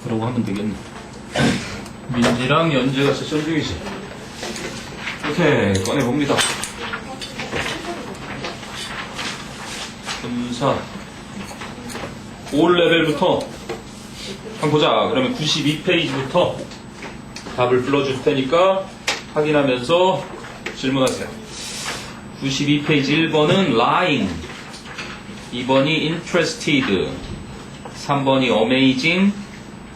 그러고 하면 되겠네. 민지랑 연재가 세션 중이지. 오케이, 꺼내봅니다. 분사 5레벨부터 한번 보자. 그러면 92페이지부터 답을 불러줄 테니까 확인하면서 질문하세요. 92페이지 1번은 lying, 2번이 interested, 3번이 amazing,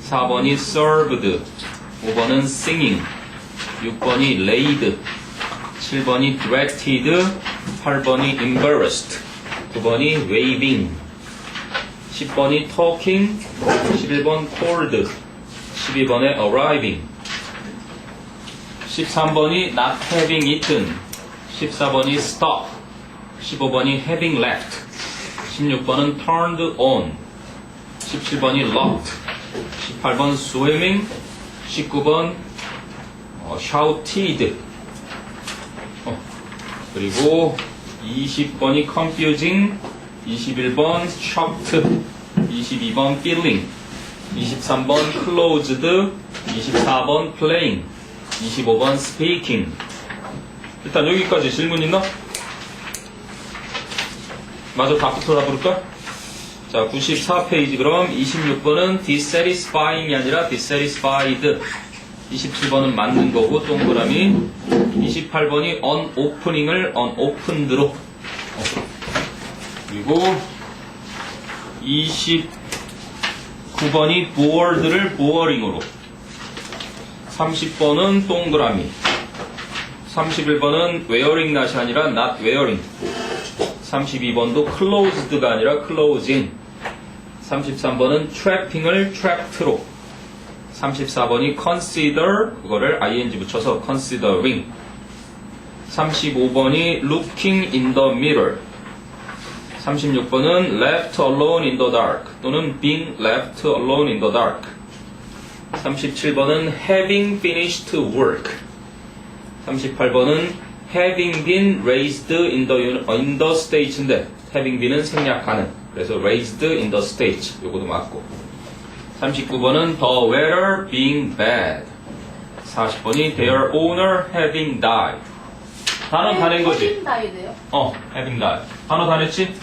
4번이 served, 5번은 singing, 6번이 laid, 7번이 directed, 8번이 embarrassed, 9번이 waving, 10번이 talking, 11번 called, 12번에 arriving, 13번이 not having eaten, 14번이 stop, 15번이 having left, 16번은 turned on, 17번이 locked, 18번 swimming, 19번 shouted, 그리고 20번이 confusing, 21번 shocked, 22번 feeling, 23번 closed, 24번 playing, 25번 speaking. 일단 여기까지 질문 있나? 마저 답부터 다 부를까? 자, 94페이지 그럼 26번은 dissatisfying이 아니라 dissatisfied, 27번은 맞는 거고 동그라미, 28번이 unopening을 unopened로, 그리고 29번이 bored를 boring으로, 30번은 동그라미, 31번은 wearing not이 아니라 not wearing, 32번도 closed가 아니라 closing, 33번은 trapping을 trapped로, 34번이 consider, 그거를 ing 붙여서 considering, 35번이 looking in the mirror, 36번은 left alone in the dark 또는 being left alone in the dark, 37번은 having finished work, 38번은 having been raised in the stage인데 having been은 생략하는, 그래서 raised in the stage 요것도 맞고, 39번은 the weather being bad, 40번이 their owner having died. 단어 다 낸 거지? having died요? having died. 단어 다 냈지?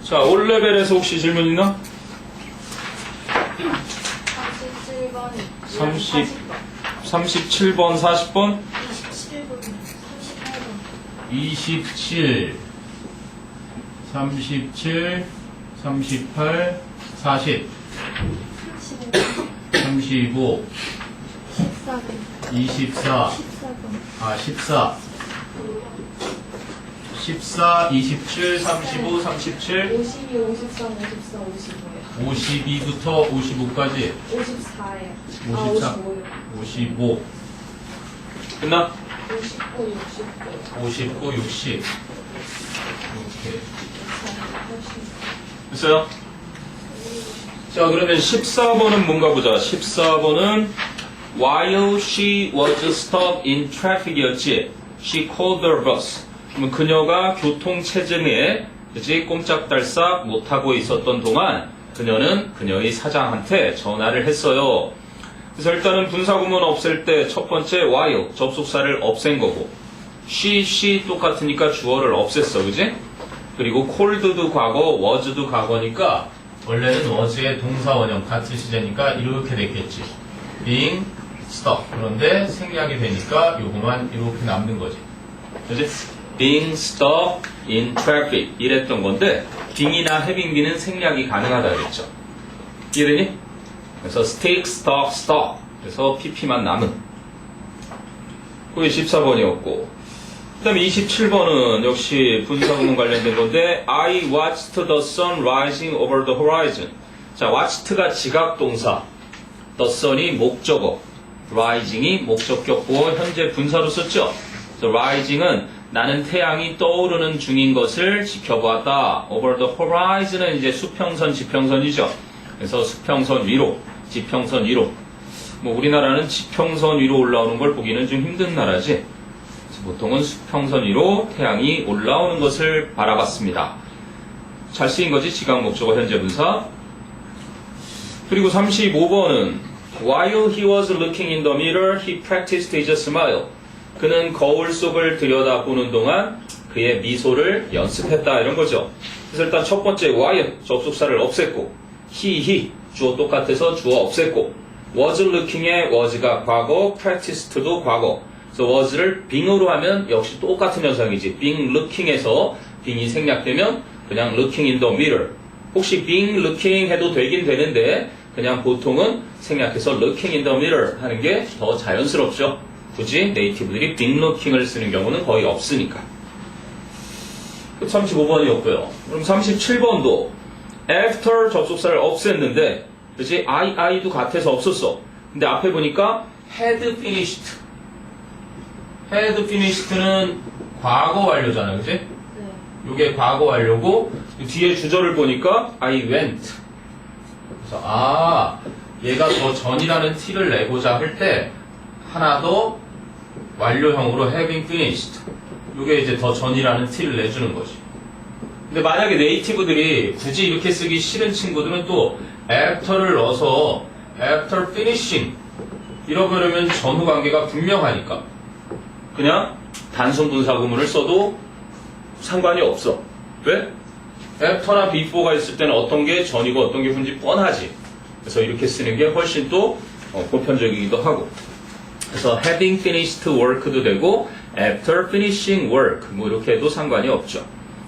자, 올레벨에서 혹시 질문 있나? 37번, 40번? 27, 37, 38, 40, 35, 24, 14, 14, 27, 35, 37, 52, 53, 54, 55예요. 52부터 55까지 54예요. 54, 55 끝나? 59, 59, 69. 60 이렇게 됐어요? 자, 그러면 14번은 뭔가 보자. 14번은 while she was stopped in traffic이었지. She called her boss. 그러면 그녀가 교통체증에 그치 꼼짝달싹 못하고 있었던 동안 그녀는 그녀의 사장한테 전화를 했어요. 그래서 일단은 분사구문 없앨 때 첫 번째 while 접속사를 없앤 거고, she 똑같으니까 주어를 없앴어, 그지? 그리고 called도 과거, was도 과거니까 원래는 was의 동사 원형 같은 시제니까 이렇게 됐겠지. being stopped. 그런데 생략이 되니까 요거만 이렇게 남는 거지. 그지? being stopped in traffic 이랬던 건데 being이나 having been은 생략이 가능하다 그랬죠. 이해되니? 그래서 stick, stock, stop 그래서 pp만 남은 그게 14번이었고, 그 다음에 27번은 역시 분사구문 관련된 건데 I watched the sun rising over the horizon. 자, watched가 지각동사, the sun이 목적어, rising이 목적격 보어 현재 분사로 썼죠. 그래서 rising은 나는 태양이 떠오르는 중인 것을 지켜보았다. Over the horizon은 이제 수평선, 지평선이죠. 그래서 수평선 위로, 지평선 위로. 뭐 우리나라는 지평선 위로 올라오는 걸 보기는 좀 힘든 나라지. 보통은 수평선 위로 태양이 올라오는 것을 바라봤습니다. 잘 쓰인 거지, 지각 목적어 현재 분사. 그리고 35번은 While he was looking in the mirror, he practiced his smile. 그는 거울 속을 들여다보는 동안 그의 미소를 연습했다, 이런 거죠. 그래서 일단 첫 번째 while, 접속사를 없앴고, he, 주어 똑같아서 주어 없앴고, was looking의 was가 과거, practiced도 과거. 그래서 was를 being으로 하면 역시 똑같은 현상이지. being looking에서 being이 생략되면 그냥 looking in the mirror. 혹시 being looking 해도 되긴 되는데 그냥 보통은 생략해서 looking in the mirror 하는 게 더 자연스럽죠. 굳이 네이티브들이 being looking을 쓰는 경우는 거의 없으니까. 35번이었고요. 그럼 37번도 after 접속사를 없앴는데, 그치? I도 같아서 없었어. 근데 앞에 보니까 had finished. had finished는 과거 완료잖아요, 그치? 네. 이게 과거 완료고, 뒤에 주절을 보니까 I went. 그래서 얘가 더 전이라는 티를 내고자 할 때 하나 더 완료형으로 having finished. 이게 이제 더 전이라는 티를 내주는 거지. 근데 만약에 네이티브들이 굳이 이렇게 쓰기 싫은 친구들은 또 after를 넣어서 after finishing 이러려면 전후 관계가 분명하니까 그냥 단순 분사 구문을 써도 상관이 없어. 왜? after나 before가 있을 때는 어떤 게 전이고 어떤 게 후인지 뻔하지. 그래서 이렇게 쓰는 게 훨씬 또 보편적이기도 하고. 그래서 having finished work도 되고 after finishing work 뭐 이렇게 해도 상관이 없죠.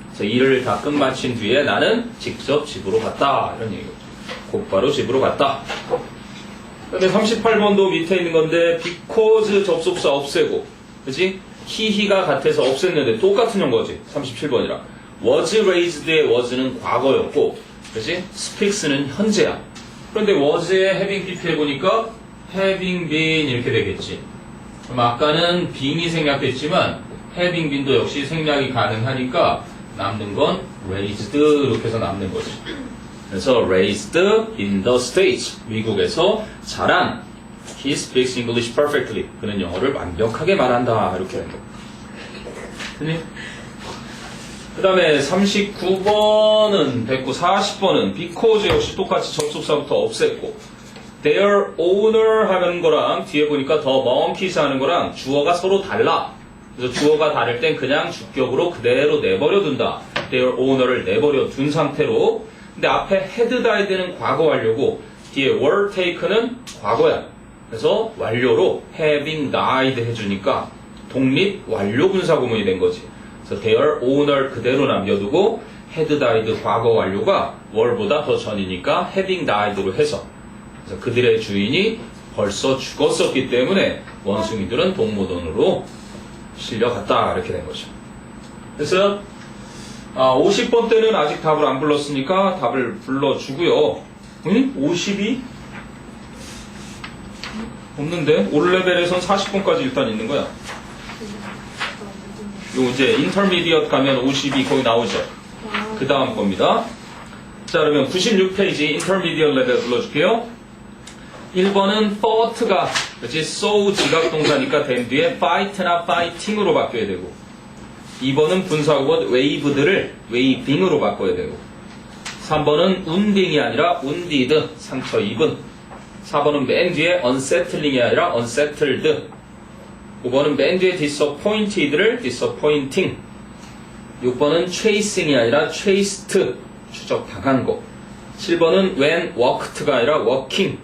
그래서 일을 다 끝마친 뒤에 나는 직접 집으로 갔다, 이런 얘기죠. 곧바로 집으로 갔다. 근데 38번도 밑에 있는 건데 because 접속사 없애고, 그치? he가 같아서 없앴는데 똑같은 형거지. 37번이랑 was raised의 was는 과거였고, 그치? speaks는 현재야. 그런데 was에 having pp 해보니까 having been 이렇게 되겠지. 그럼 아까는 being이 생략됐지만 having been도 역시 생략이 가능하니까 남는 건 raised 이렇게 해서 남는 거지. 그래서 raised in the States, 미국에서 자란. He speaks English perfectly. 그는 영어를 완벽하게 말한다, 이렇게 하는 거. 그 다음에 39번은 됐고 40번은 because 역시 똑같이 접속사부터 없앴고, their owner 하는 거랑 뒤에 보니까 the monkeys 하는 거랑 주어가 서로 달라. 그래서 주어가 다를 땐 그냥 주격으로 그대로 내버려 둔다. their owner를 내버려 둔 상태로. 근데 앞에 had died는 과거 완료고 뒤에 were taken은 과거야. 그래서 완료로 having died 해주니까 독립 완료 분사 구문이 된 거지. 그래서 their owner 그대로 남겨두고 had died 과거 완료가 were보다 더 전이니까 having died로 해서, 그래서 그들의 주인이 벌써 죽었었기 때문에 원숭이들은 동물원으로 실려갔다, 이렇게 된 거죠. 그래서 50번 때는 아직 답을 안 불렀으니까 답을 불러주고요. 52? 없는데? 올 레벨에선 40번까지 일단 있는 거야. 요 이제 인터미디엇 가면 52 거기 나오죠. 그 다음 겁니다. 자, 그러면 96페이지 인터미디엇 레벨 불러줄게요. 1번은 fought가, 그치? so 지각동사니까 된 뒤에 fight나 fighting으로 바뀌어야 되고, 2번은 분사구문 wave들을 waving으로 바꿔야 되고, 3번은 wounding이 아니라 wounded, 상처 입은, 4번은 맨 뒤에 unsettling이 아니라 unsettled, 5번은 맨 뒤에 disappointed를 disappointing, 6번은 chasing이 아니라 chased, 추적당한 거, 7번은 when walked가 아니라 walking,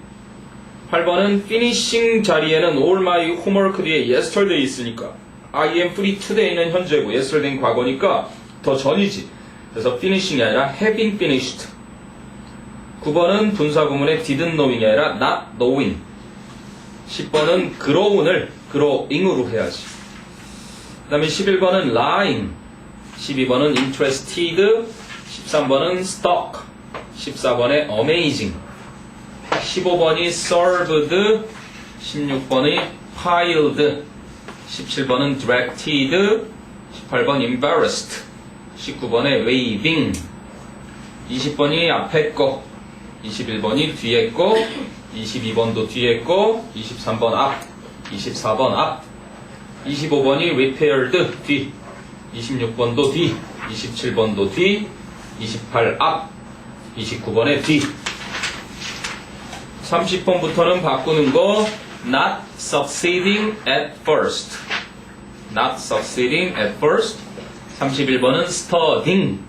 8번은 finishing 자리에는 all my homework 뒤에 yesterday 있으니까 I am free today는 현재고 yesterday는 과거니까 더 전이지. 그래서 finishing이 아니라 having finished. 9번은 분사구문에 didn't knowing이 아니라 not knowing. 10번은 grown을 growing으로 해야지. 그 다음에 11번은 lying, 12번은 interested, 13번은 stuck, 14번에 amazing, 15번이 served, 16번이 piled, 17번은 directed, 18번 embarrassed. 19번에 waving. 20번이 앞에 거. 21번이 뒤에 거. 22번도 뒤에 거. 23번 앞. 24번 앞. 25번이 repaired 뒤. 26번도 뒤. 27번도 뒤. 28 앞. 29번에 뒤. 30번부터는 바꾸는 거. Not succeeding at first. Not succeeding at first. 31번은 studying.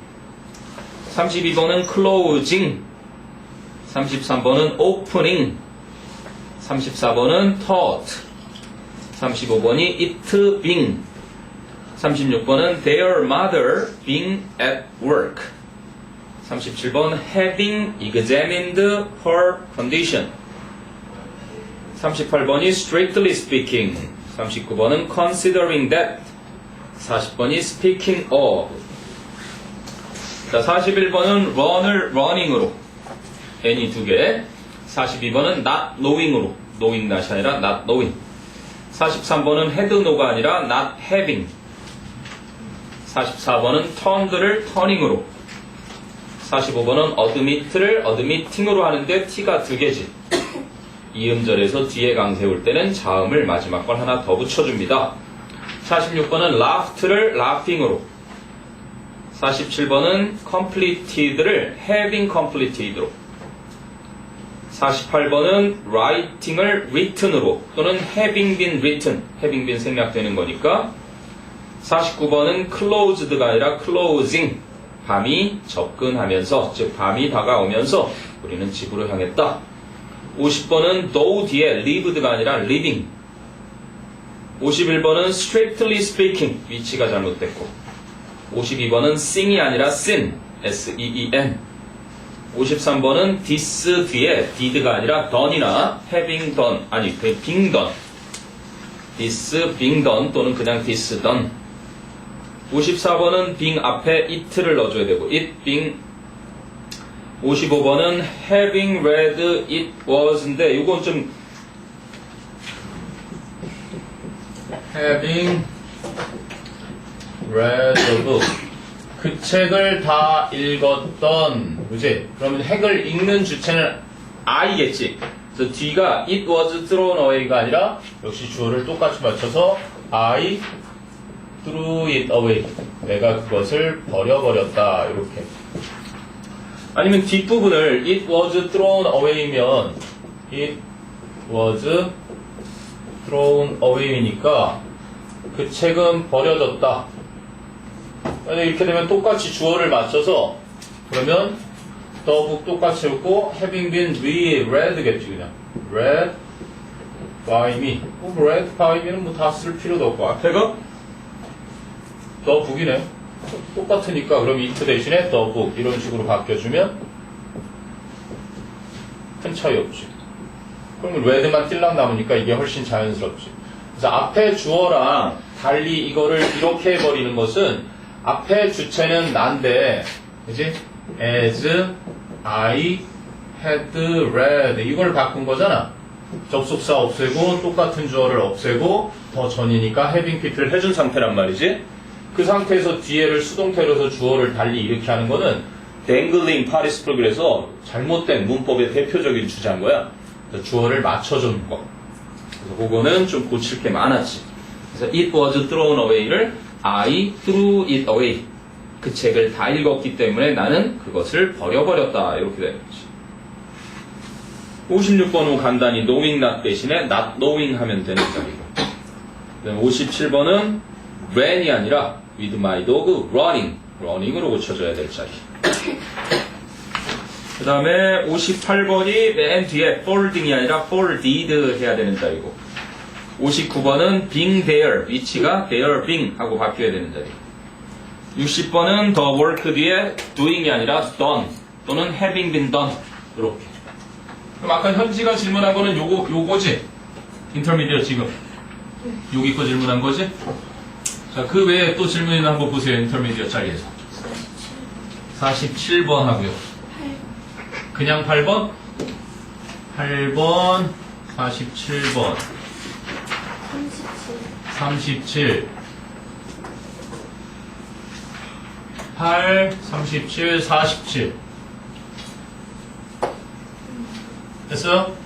32번은 closing. 33번은 opening. 34번은 taught. 35번이 it being. 36번은 their mother being at work. 37번 having examined her condition. 38번이 strictly speaking. 39번은 considering that. 40번이 speaking of. 자, 41번은 run을 running으로. n이 2개. 42번은 not knowing으로. knowing not이 아니라 not knowing. 43번은 had no가 아니라 not having. 44번은 turned를 turning으로. 45번은 admit를 admitting으로 하는데 t가 2개지. 이음절에서 뒤에 강 세울 때는 자음을 마지막 걸 하나 더 붙여줍니다. 46번은 laughed를 laughing으로. 47번은 completed를 having completed로. 48번은 writing을 written으로 또는 having been written, having been 생략되는 거니까. 49번은 closed가 아니라 closing, 밤이 접근하면서, 즉 밤이 다가오면서 우리는 집으로 향했다. 50번은 though 뒤에 lived가 아니라 living. 51번은 strictly speaking, 위치가 잘못됐고. 52번은 sing이 아니라 sin, S-E-E-N. 53번은 this 뒤에 did가 아니라 done이나 having done, 아니 being done. this being done 또는 그냥 this done. 54번은 being 앞에 it를 넣어줘야 되고 it being. 55번은 having read it was인데 이건 좀 having read the book, 그 책을 다 읽었던, 그지? 그러면 핵을 읽는 주체는 I겠지. 그래서 뒤가 it was thrown away가 아니라 역시 주어를 똑같이 맞춰서 I threw it away, 내가 그것을 버려버렸다, 이렇게. 아니면 뒷부분을 it was thrown away면 it was thrown away니까 그 책은 버려졌다. 이렇게 되면 똑같이 주어를 맞춰서 그러면 the book 똑같이 읽고 having been reread겠지, 그냥 read by me. read by me는 뭐 다 쓸 필요도 없고 앞에가 the book이네. 똑같으니까 그럼 it 대신에 the book 이런 식으로 바뀌어주면 큰 차이 없지. 그러면 read만 띨랑 남으니까 이게 훨씬 자연스럽지. 그래서 앞에 주어랑 달리 이거를 이렇게 해버리는 것은 앞에 주체는 난데, 그지? as I had read 이걸 바꾼 거잖아. 접속사 없애고 똑같은 주어를 없애고 더 전이니까 having pit를 해준 상태란 말이지. 그 상태에서 뒤에를 수동태로 해서 주어를 달리 이렇게 하는 거는 dangling participle에서 잘못된 문법의 대표적인 주자인 거야. 그래서 주어를 맞춰주는 거. 그래서 그거는 좀 고칠 게 많았지. 그래서 it was thrown away를 I threw it away. 그 책을 다 읽었기 때문에 나는 그것을 버려버렸다. 이렇게 되는 거지. 56번은 간단히 knowing not 대신에 not knowing 하면 되는 자리고. 57번은 ran이 아니라 with my dog running. running으로 고쳐줘야 될 자리. 그 다음에 58번이 맨 뒤에 folding이 아니라 folded 해야 되는 자리고. 59번은 being there, 위치가 there being 하고 바뀌어야 되는 자리. 60번은 the work 뒤에 doing이 아니라 done 또는 having been done, 이렇게. 그럼 아까 현지가 질문한 거는 요거지? 인터미디어 지금 여기 거 질문한 거지? 자, 그 외에 또 질문이나 한번 보세요. 인터미디어 자리에서 47번 하고요. 그냥 8번? 8번 47번 37 8, 37, 47. 됐어요?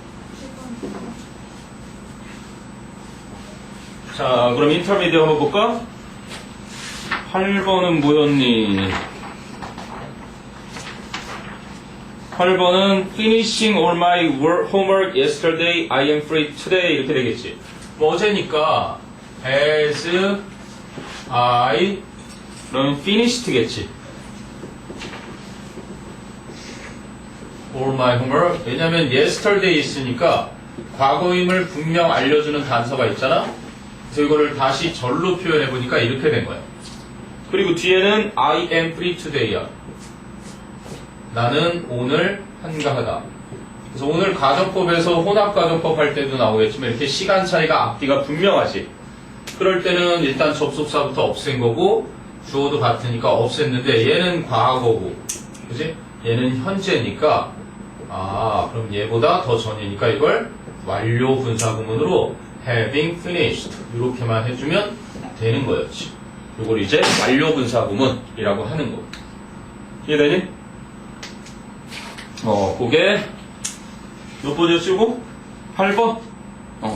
자, 그럼 인터미디어 한번 볼까? 8번은 뭐였니? 8번은 finishing all my homework yesterday, I am free today 이렇게 되겠지. 뭐 어제니까 as I 그러면 finished겠지. all my homework 왜냐면 yesterday 있으니까 과거임을 분명 알려주는 단서가 있잖아. 그래서 이거를 다시 절로 표현해보니까 이렇게 된 거야. 그리고 뒤에는 I am free today야. 나는 오늘 한가하다. 그래서 오늘 가정법에서 혼합가정법 할 때도 나오겠지만 이렇게 시간 차이가 앞뒤가 분명하지. 그럴 때는 일단 접속사부터 없앤 거고 주어도 같으니까 없앴는데 얘는 과거고 그지? 얘는 현재니까 그럼 얘보다 더 전이니까 이걸 완료 분사구문으로 having finished 이렇게만 해주면 되는 거였지. 이걸 이제 완료 분사구문이라고 하는 거. 이해되니? 그게 몇 번이었지, 이거? 8번?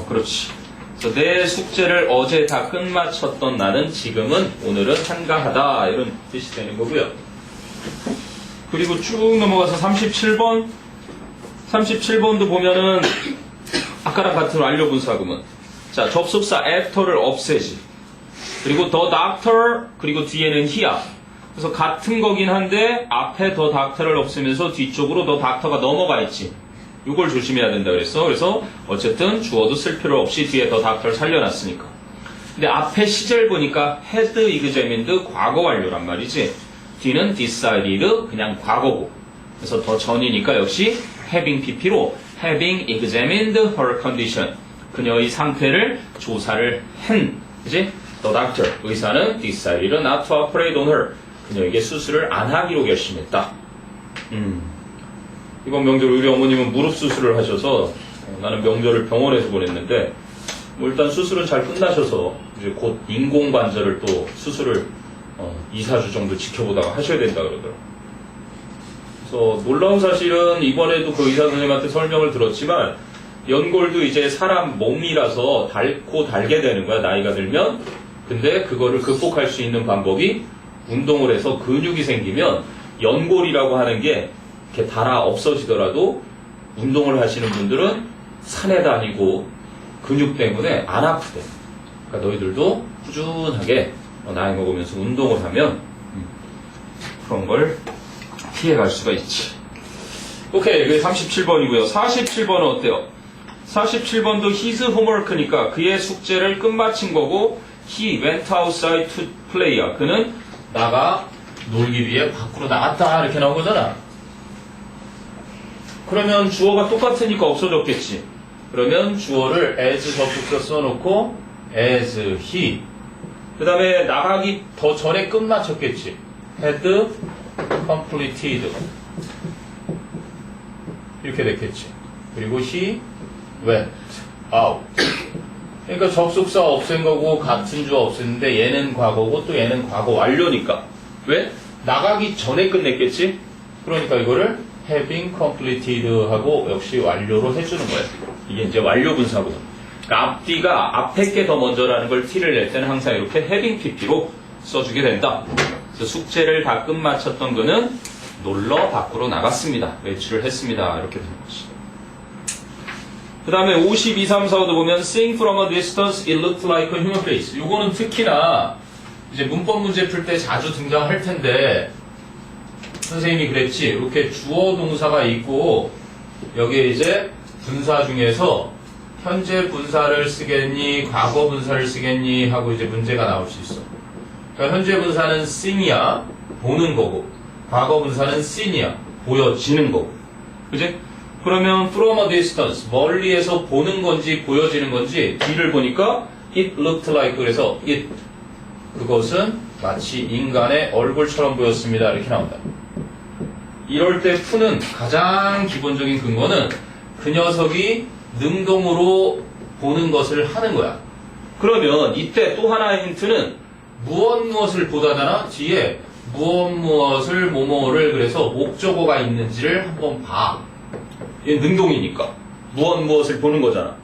그렇지. 그래서 내 숙제를 어제 다 끝마쳤던 나는 지금은 오늘은 한가하다 이런 뜻이 되는 거고요. 그리고 쭉 넘어가서 37번 37번도 보면은 아까랑 같은 완료 분사구문. 자, 접속사 after를 없애지. 그리고 the doctor 그리고 뒤에는 he야. 그래서 같은 거긴 한데 앞에 the doctor를 없애면서 뒤쪽으로 the doctor가 넘어가 있지. 이걸 조심해야 된다 그랬어. 그래서 어쨌든 주어도 쓸 필요 없이 뒤에 the doctor를 살려놨으니까. 근데 앞에 시절 보니까 had examined 과거 완료란 말이지. 뒤는 decided 그냥 과거고. 그래서 더 전이니까 역시 having pp로 having examined her condition 그녀의 상태를 조사를 한 그지? The doctor 의사는 decided not to operate on her 그녀에게 수술을 안 하기로 결심했다. 이번 명절 우리 어머님은 무릎 수술을 하셔서 나는 명절을 병원에서 보냈는데 뭐 일단 수술은 잘 끝나셔서 이제 곧 인공관절을 또 수술을 2, 4주 정도 지켜보다가 하셔야 된다 그러더라고요. 그래서 놀라운 사실은 이번에도 그 의사 선생님한테 설명을 들었지만 연골도 이제 사람 몸이라서 닳고 닳게 되는 거야 나이가 들면. 근데 그거를 극복할 수 있는 방법이 운동을 해서 근육이 생기면 연골이라고 하는 게 이렇게 닳아 없어지더라도 운동을 하시는 분들은 산에 다니고 근육 때문에 안 아프대. 그러니까 너희들도 꾸준하게 나이 먹으면서 운동을 하면 그런 걸 피해갈 수가 있지. 오케이, 그게 37번이고요. 47번은 어때요? 47번도 his homework니까 그의 숙제를 끝마친 거고 he went outside to play야. 그는 나가 놀기 위해 밖으로 나갔다 이렇게 나온 거잖아. 그러면 주어가 똑같으니까 없어졌겠지. 그러면 주어를 as 접속사 써놓고 as he 그 다음에 나가기 더 전에 끝마쳤겠지. had completed 이렇게 됐겠지. 그리고 he went out 그러니까 접속사 없앤 거고 같은 주어 없앴는데 얘는 과거고 또 얘는 과거 완료니까 왜? 나가기 전에 끝냈겠지. 그러니까 이거를 having completed 하고 역시 완료로 해주는 거예요. 이게 이제 완료 분사구문. 그러니까 앞뒤가 앞에 게 더 먼저라는 걸 티를 낼 때는 항상 이렇게 having pp로 써주게 된다. 그래서 숙제를 다 끝마쳤던 그는 놀러 밖으로 나갔습니다. 외출을 했습니다. 이렇게 되는 것이. 그 다음에 52, 3, 4, 5도 보면 seeing from a distance it looked like a human face. 요거는 특히나 이제 문법 문제 풀 때 자주 등장할 텐데 선생님이 그랬지. 이렇게 주어 동사가 있고 여기에 이제 분사 중에서 현재 분사를 쓰겠니 과거 분사를 쓰겠니 하고 이제 문제가 나올 수 있어. 그러니까 현재 분사는 seeing이야 보는 거고 과거 분사는 seen이야 보여지는 거고 그지? 그러면 from a distance 멀리에서 보는 건지 보여지는 건지 뒤를 보니까 it looked like 그래서 it 그것은 마치 인간의 얼굴처럼 보였습니다 이렇게 나온다. 이럴 때 푸는 가장 기본적인 근거는 그 녀석이 능동으로 보는 것을 하는 거야. 그러면 이때 또 하나의 힌트는 무엇을 보다잖아. 뒤에 무엇을 뭐뭐를 그래서 목적어가 있는지를 한번 봐. 얘 능동이니까 무엇을 보는 거잖아.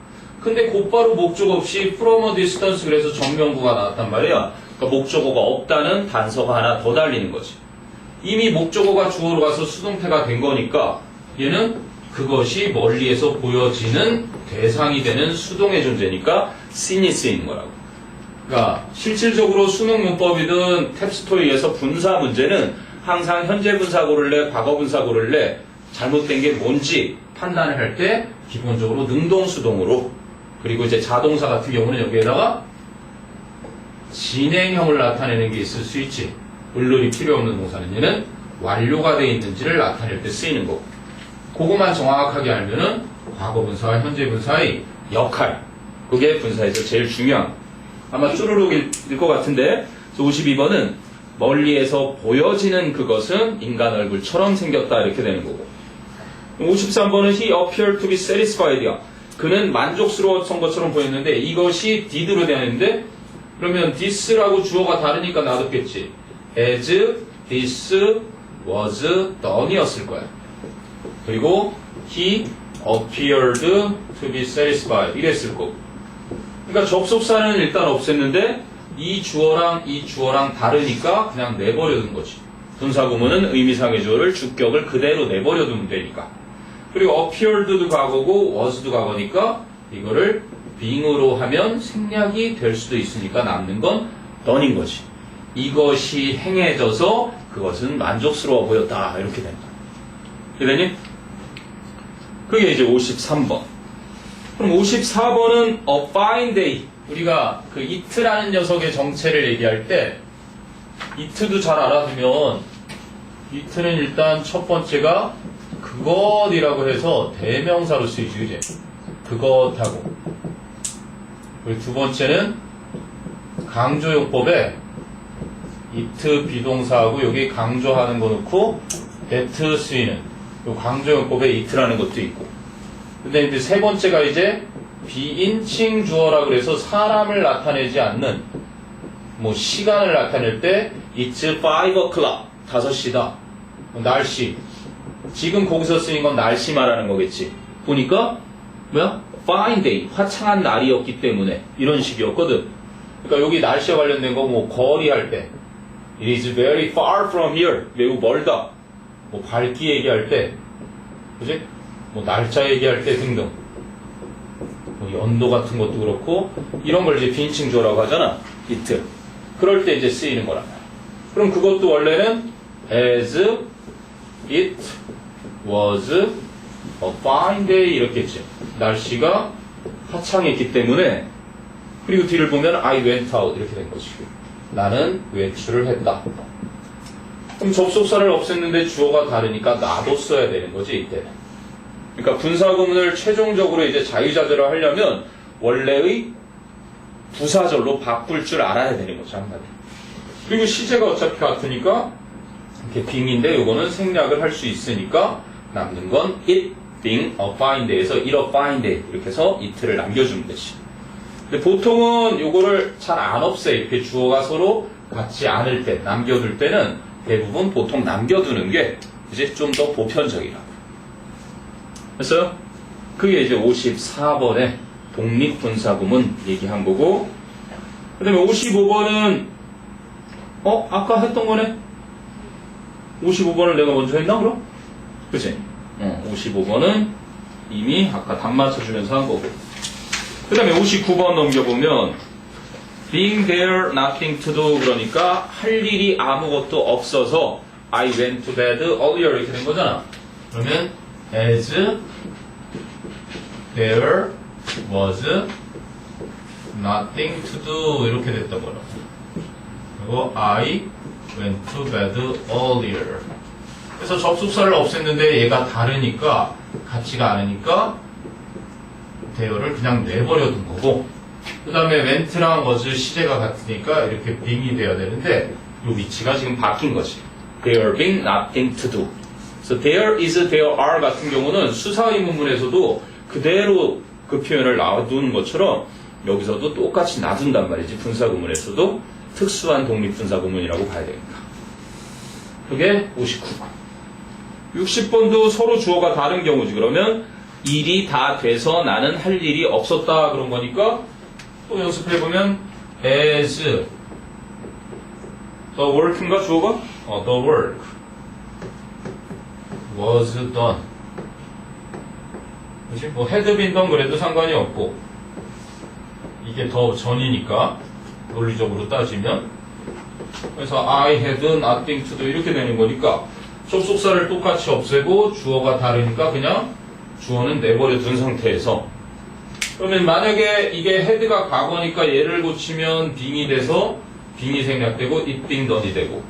근데 곧바로 목적어 없이 from a distance 그래서 정명구가 나왔단 말이야. 그러니까 목적어가 없다는 단서가 하나 더 달리는 거지. 이미 목적어가 주어로 가서 수동태가 된 거니까 얘는 그것이 멀리에서 보여지는 대상이 되는 수동의 존재니까 seen이 쓰이는 거라고. 그러니까 실질적으로 수능 문법이든 탭스토이에서 분사 문제는 항상 현재 분사 고를래, 과거 분사 고를래, 잘못된 게 뭔지 판단을 할 때 기본적으로 능동 수동으로, 그리고 이제 자동사 같은 경우는 여기에다가 진행형을 나타내는 게 있을 수 있지. 을론이 필요 없는 동사는 얘는 완료가 되어 있는지를 나타낼 때 쓰이는 거고. 그것만 정확하게 알면은 과거 분사와 현재 분사의 역할, 그게 분사에서 제일 중요한 거. 아마 쭈루룩일 것 같은데, 52번은 멀리에서 보여지는 그것은 인간 얼굴처럼 생겼다 이렇게 되는 거고. 53번은 he appeared to be satisfied야. 그는 만족스러웠던 것처럼 보였는데 이것이 did로 되어 있는데, 그러면 this라고 주어가 다르니까 놔뒀겠지. as this was done이었을 거야. 그리고 he appeared to be satisfied 이랬을 거고. 그러니까 접속사는 일단 없앴는데 이 주어랑 다르니까 그냥 내버려둔 거지. 분사구문은 의미상의 주어를 주격을 그대로 내버려두면 되니까. 그리고 appeared도 과거고 was도 과거니까 이거를 being으로 하면 생략이 될 수도 있으니까 남는 건 done인 거지. 이것이 행해져서 그것은 만족스러워 보였다 이렇게 된다. 이해되니? 그게 이제 53번. 그럼 54번은 a fine day. 우리가 그 it라는 녀석의 정체를 얘기할 때 it도 잘 알아두면, it는 일단 첫 번째가 그것이라고 해서 대명사로 쓰이지, 그지? 그것하고. 그리고 두 번째는 강조용법에 it 비동사하고 여기 강조하는 거 넣고 that 쓰이는 요 강조용법에 it라는 것도 있고. 근데 이제 세 번째가 이제 비인칭 주어라 그래서 사람을 나타내지 않는 뭐 시간을 나타낼 때 it's 5 o'clock 5시다. 날씨. 지금 거기서 쓰인 건 날씨 말하는 거겠지. 보니까 뭐야? fine day. 화창한 날이었기 때문에 이런 식이었거든. 그러니까 여기 날씨와 관련된 거 뭐 거리 할 때 it is very far from here. 매우 멀다. 뭐 밝기 얘기할 때, 그지? 뭐 날짜 얘기할 때 등등. 뭐 연도 같은 것도 그렇고 이런 걸 이제 비인칭 주어라고 하잖아. it. 그럴 때 이제 쓰이는 거란 말이야. 그럼 그것도 원래는 as it was a fine day 이렇게 했지. 날씨가 화창했기 때문에. 그리고 뒤를 보면 I went out 이렇게 된 거지. 나는 외출을 했다. 그럼 접속사를 없앴는데 주어가 다르니까 놔뒀어야 되는 거지, 이때는. 그러니까 분사구문을 최종적으로 이제 자유자재로 하려면 원래의 부사절로 바꿀 줄 알아야 되는 거죠, 한마디로. 그리고 시제가 어차피 같으니까 이렇게 빙인데 요거는 생략을 할 수 있으니까 남는 건 it being a fine day에서 it a fine day 이렇게 해서 it를 남겨주면 되지. 근데 보통은 요거를 잘 안 없애. 이렇게 주어가 서로 같지 않을 때, 남겨둘 때는 대부분 보통 남겨두는 게 이제 좀 더 보편적이라고. 됐어요? 그게 이제 54번의 독립분사구문 얘기한 거고, 그 다음에 55번은 아까 했던 거네? 55번을 내가 먼저 했나 그럼? 그치? 55번은 이미 아까 답 맞춰주면서 한 거고. 그 다음에 59번 넘겨보면 being there, nothing to do 그러니까 할 일이 아무것도 없어서 I went to bed earlier 이렇게 된 거잖아. 그러면 as there was nothing to do 이렇게 됐던 거라. 그리고 I went to bed earlier. 그래서 접속사를 없앴는데 얘가 다르니까 같지가 않으니까 대어를 그냥 내버려둔 거고, 그 다음에 went랑 was 시제가 같으니까 이렇게 being이 돼야 되는데 이 위치가 지금 바뀐 거지. There being nothing to do. 그래서 there is, there are 같은 경우는 수사의문문에서도 그대로 그 표현을 놔두는 것처럼 여기서도 똑같이 놔둔단 말이지. 분사구문에서도 특수한 독립분사구문이라고 봐야 되니까. 그게 59. 60번도 서로 주어가 다른 경우지. 그러면 일이 다 돼서 나는 할 일이 없었다 그런 거니까 또 연습해보면 as the work인가 주어가? the work was done. 그치? 뭐 had been done 그래도 상관이 없고 이게 더 전이니까 논리적으로 따지면 그래서 I had nothing to do 이렇게 되는 거니까 접속사를 똑같이 없애고 주어가 다르니까 그냥 주어는 내버려 둔 상태에서 그러면 만약에 이게 had가 과거니까 얘를 고치면 being이 돼서 being이 생략되고 it being done이 되고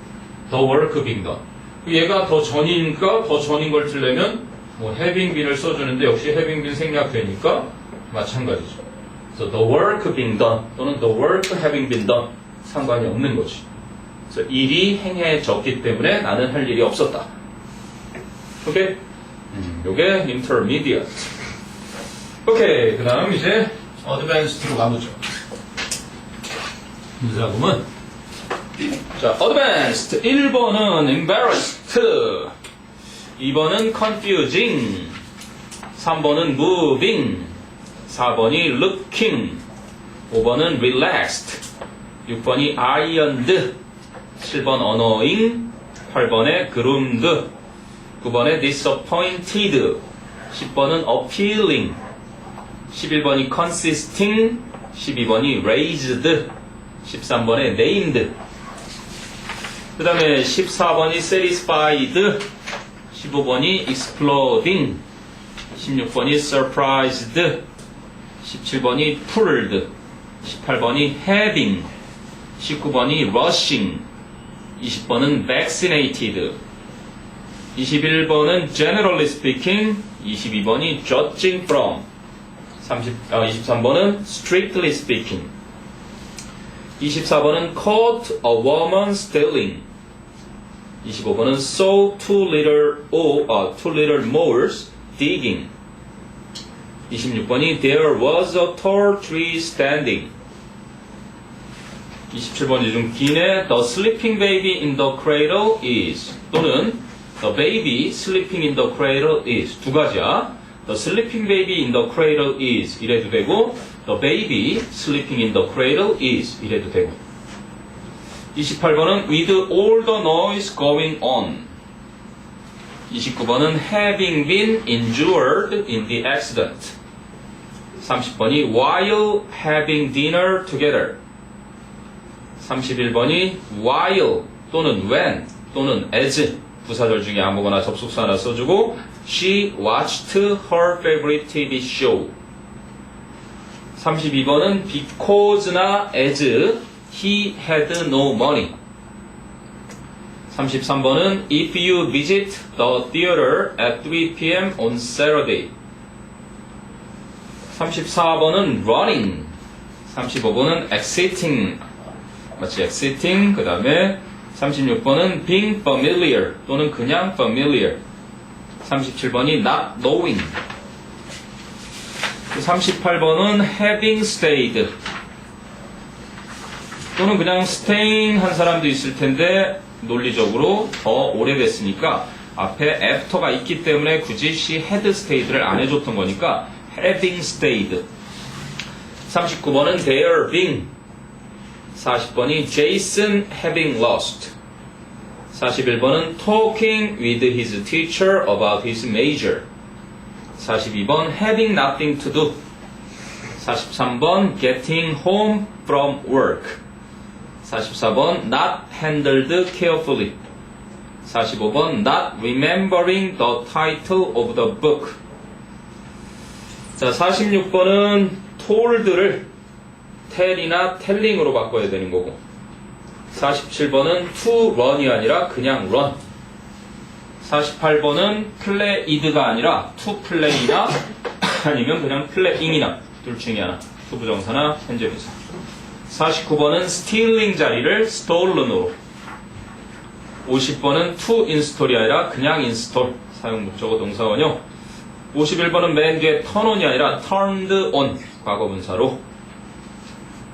the work being done 얘가 더 전이니까 더 전인 걸 틀려면 뭐 having been을 써주는데 역시 having been 생략되니까 마찬가지죠. 그래서 the work being done 또는 the work having been done 상관이 없는 거지. 그래서 일이 행해졌기 때문에 나는 할 일이 없었다. 오케이? 요게 intermediate. 오케이. 그 다음 이제 advanced로 가보죠. 문제작품은 자, advanced 1번은 embarrassed 2번은 confusing 3번은 moving 4번이 looking 5번은 relaxed 6번이 ironed 7번 annoying 8번에 groomed 9번에 disappointed 10번은 appealing 11번이 consisting 12번이 raised 13번에 named 그 다음에 14번이 satisfied 15번이 exploding 16번이 surprised 17번이 pulled 18번이 having 19번이 rushing 20번은 vaccinated 21번은 generally speaking 22번이 judging from 23번은 strictly speaking 24번은 caught a woman stealing 25번은 saw two little moles digging 26번이 there was a tall tree standing 27번이 좀 기네 the sleeping baby in the cradle is 또는 the baby sleeping in the cradle is 두 가지야 the sleeping baby in the cradle is 이래도 되고 the baby sleeping in the cradle is 이래도 되고 28번은 with all the noise going on 29번은 having been injured in the accident 30번이 while having dinner together 31번이 while 또는 when 또는 as 부사절 중에 아무거나 접속사 하나 써주고 she watched her favorite TV show 32번은 because나 as he had no money 33번은 if you visit the theater at 3 p.m. on Saturday 34번은 running 35번은 exiting 마치 exiting 그 다음에 36번은 being familiar 또는 그냥 familiar 37번이 not knowing 38번은 having stayed 또는 그냥 staying 한 사람도 있을 텐데 논리적으로 더 오래됐으니까 앞에 after가 있기 때문에 굳이 she had stayed를 안 해줬던 거니까 having stayed 39번은 there being 40번이 Jason having lost 41번은 talking with his teacher about his major 42번 having nothing to do 43번 getting home from work 44번 not handled carefully 45번 not remembering the title of the book 자 46번은 told를 tell이나 telling으로 바꿔야 되는 거고 47번은 to run이 아니라 그냥 run 48번은 played가 아니라 to play나 아니면 그냥 playing이나 둘 중에 하나 투부정사나 현재분사 49번은 stealing 자리를 stolen으로 50번은 to install이 아니라 그냥 install 사용 목적어 동사 원형 51번은 맨 뒤에 turn on이 아니라 turned on 과거분사로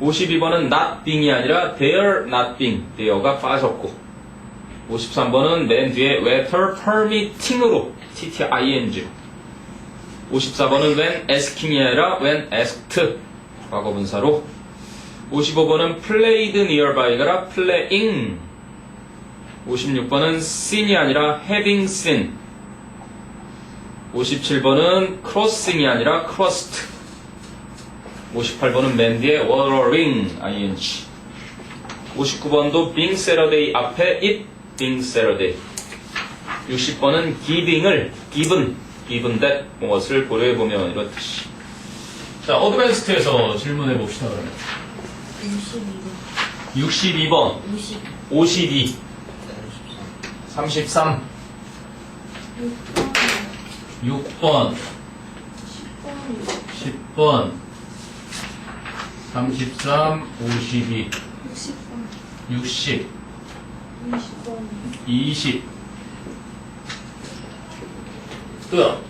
52번은 not being이 아니라 there not being there가 빠졌고 53번은 맨 뒤에 weather permitting으로 TTING. 54번은 when asking이 아니라 when asked 과거분사로. 55번은 played nearby가 아니라 playing. 56번은 seen이 아니라 having seen. 57번은 crossing이 아니라 crossed. 58번은 맨 뒤에 watering ing. 59번도 being Saturday 앞에 it being Saturday. 60번은 giving을 given that 무엇을 고려해보면 이렇듯이. 자, 어드밴스트에서 질문해 봅시다. 그러면 62번. 62번 50. 52 33 6번 10번 33 52 60번. 60 20번. 20 또요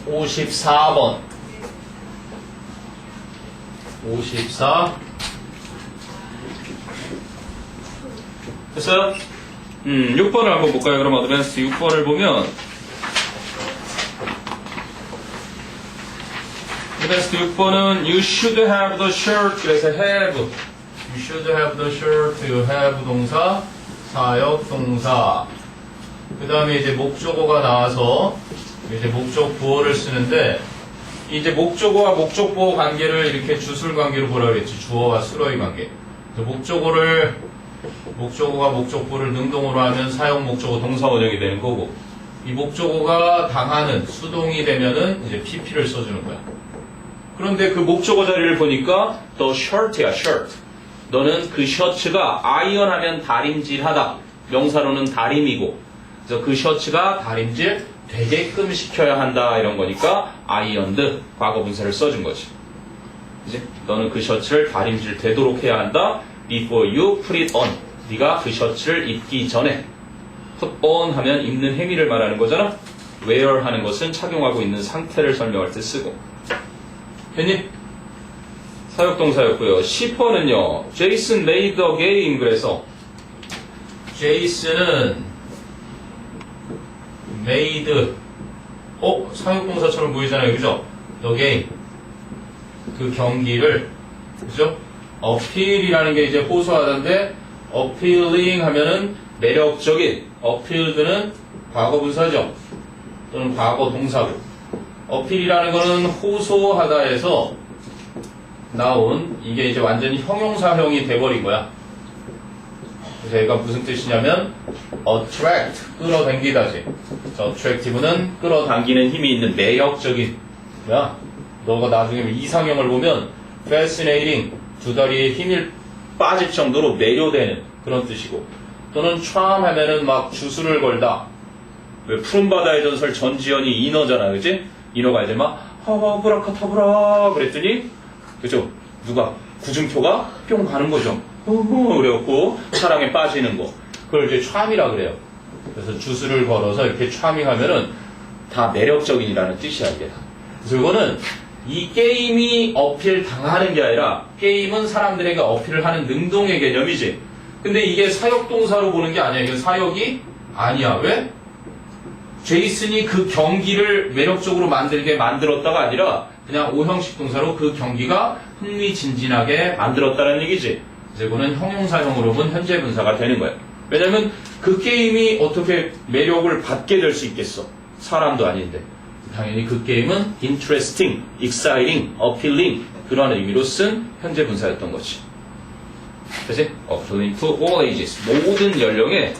54번. 54번 54 됐어요? 6번을 한번 볼까요? 그럼 어드밴스 6번을 보면 어드밴스 6번은 you should have the shirt 그래서 have you should have the shirt have 동사 사역 동사 그 다음에 이제 목적어가 나와서 이제 목적 부호를 쓰는데 이제 목적어와 목적부호 관계를 이렇게 주술 관계로 보라 그랬지. 주어와 수로의 관계. 목적어가 목적부를 능동으로 하면 사용 목적어 동사 원형이 되는 거고 이 목적어가 당하는 수동이 되면은 이제 PP를 써주는 거야. 그런데 그 목적어 자리를 보니까 the shirt야 shirt. 너는 그 셔츠가 아이언하면 다림질하다. 명사로는 다림이고 그래서 그 셔츠가 다림질 되게끔 시켜야 한다 이런 거니까 아이언드 과거분사를 써준 거지. 이제 너는 그 셔츠를 다림질 되도록 해야 한다. Before you put it on. 네가 그 셔츠를 입기 전에. Put on 하면 입는 행위를 말하는 거잖아. Wear 하는 것은 착용하고 있는 상태를 설명할 때 쓰고. 됐니? 사역동사였고요. 10번은요. Jason made a game 그래서 Jason은 made 사역동사처럼 보이잖아요. 그죠? the game 그 경기를 그죠? appeal이라는 게 이제 호소하던데 appealing 하면은 매력적인 appealed는 과거분사죠. 또는 과거 동사고 appeal이라는 거는 호소하다에서 나온 이게 이제 완전히 형용사형이 돼버린 거야. 그래서 얘가 무슨 뜻이냐면 attract 끌어당기다지. attractive는 끌어당기는 힘이 있는 매력적인 뭐야? 너가 나중에 이상형을 보면 fascinating 두 다리에 힘이 빠질 정도로 매료되는 그런 뜻이고 또는 charm 하면은 막 주술을 걸다. 왜 푸른 바다의 전설 전지현이 인어잖아, 그치? 인어가 이제 막 아브라카타브라 그랬더니 그죠? 누가 구준표가 뿅 가는 거죠. 그래갖고 사랑에 빠지는 거. 그걸 이제 charm이라 그래요. 그래서 주술을 걸어서 이렇게 charming하면은 다 매력적인이라는 뜻이야 이게 다. 그래서 이거는 이 게임이 어필 당하는 게 아니라 게임은 사람들에게 어필을 하는 능동의 개념이지. 근데 이게 사역동사로 보는 게 아니야. 이건 사역이 아니야. 왜? 제이슨이 그 경기를 매력적으로 만들게 만들었다가 아니라 그냥 오형식 동사로 그 경기가 흥미진진하게 만들었다는 얘기지. 그래서 이거는 형용사형으로 본 현재 분사가 되는 거야. 왜냐면 그 게임이 어떻게 매력을 받게 될 수 있겠어. 사람도 아닌데. 당연히 그 게임은 interesting, exciting, appealing 그런 의미로 쓴 현재 분사였던 거지. 그치? appealing to all ages. 모든 연령에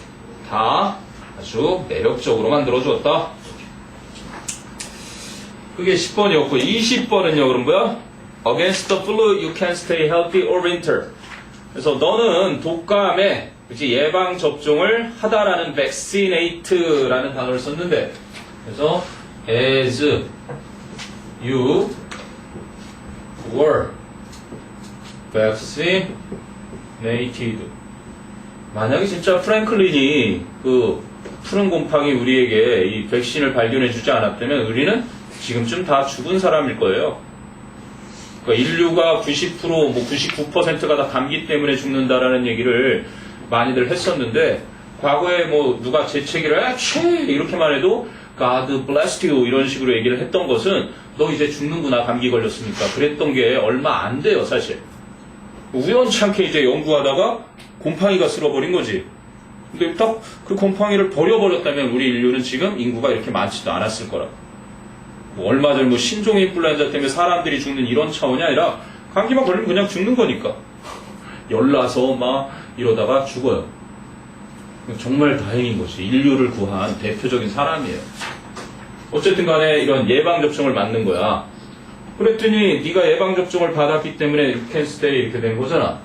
다 아주 매력적으로 만들어주었다. 그게 10번이었고 20번은요. 그럼 뭐야? Against the flu, you can stay healthy all winter. 그래서 너는 독감에 그치? 예방 접종을 하다라는 vaccinate라는 단어를 썼는데 그래서 as you were vaccinated. 만약에 진짜 프랭클린이 그 푸른 곰팡이 우리에게 이 백신을 발견해주지 않았다면 우리는 지금쯤 다 죽은 사람일 거예요. 그러니까 인류가 90% 뭐 99%가 다 감기 때문에 죽는다라는 얘기를 많이들 했었는데 과거에 뭐 누가 재채기를 이렇게만 해도 God bless you 이런 식으로 얘기를 했던 것은 너 이제 죽는구나 감기 걸렸으니까 그랬던 게 얼마 안 돼요 사실. 우연찮게 이제 연구하다가 곰팡이가 쓸어버린 거지. 근데 딱 그 곰팡이를 버려버렸다면 우리 인류는 지금 인구가 이렇게 많지도 않았을 거라. 뭐 얼마 전 뭐 신종 인플루엔자 때문에 사람들이 죽는 이런 차원이 아니라 감기만 걸리면 그냥 죽는 거니까. 열나서 막 이러다가 죽어요. 정말 다행인 것이 인류를 구한 대표적인 사람이에요. 어쨌든 간에 이런 예방접종을 맞는 거야. 그랬더니 네가 예방접종을 받았기 때문에 you can stay 이렇게 된 거잖아.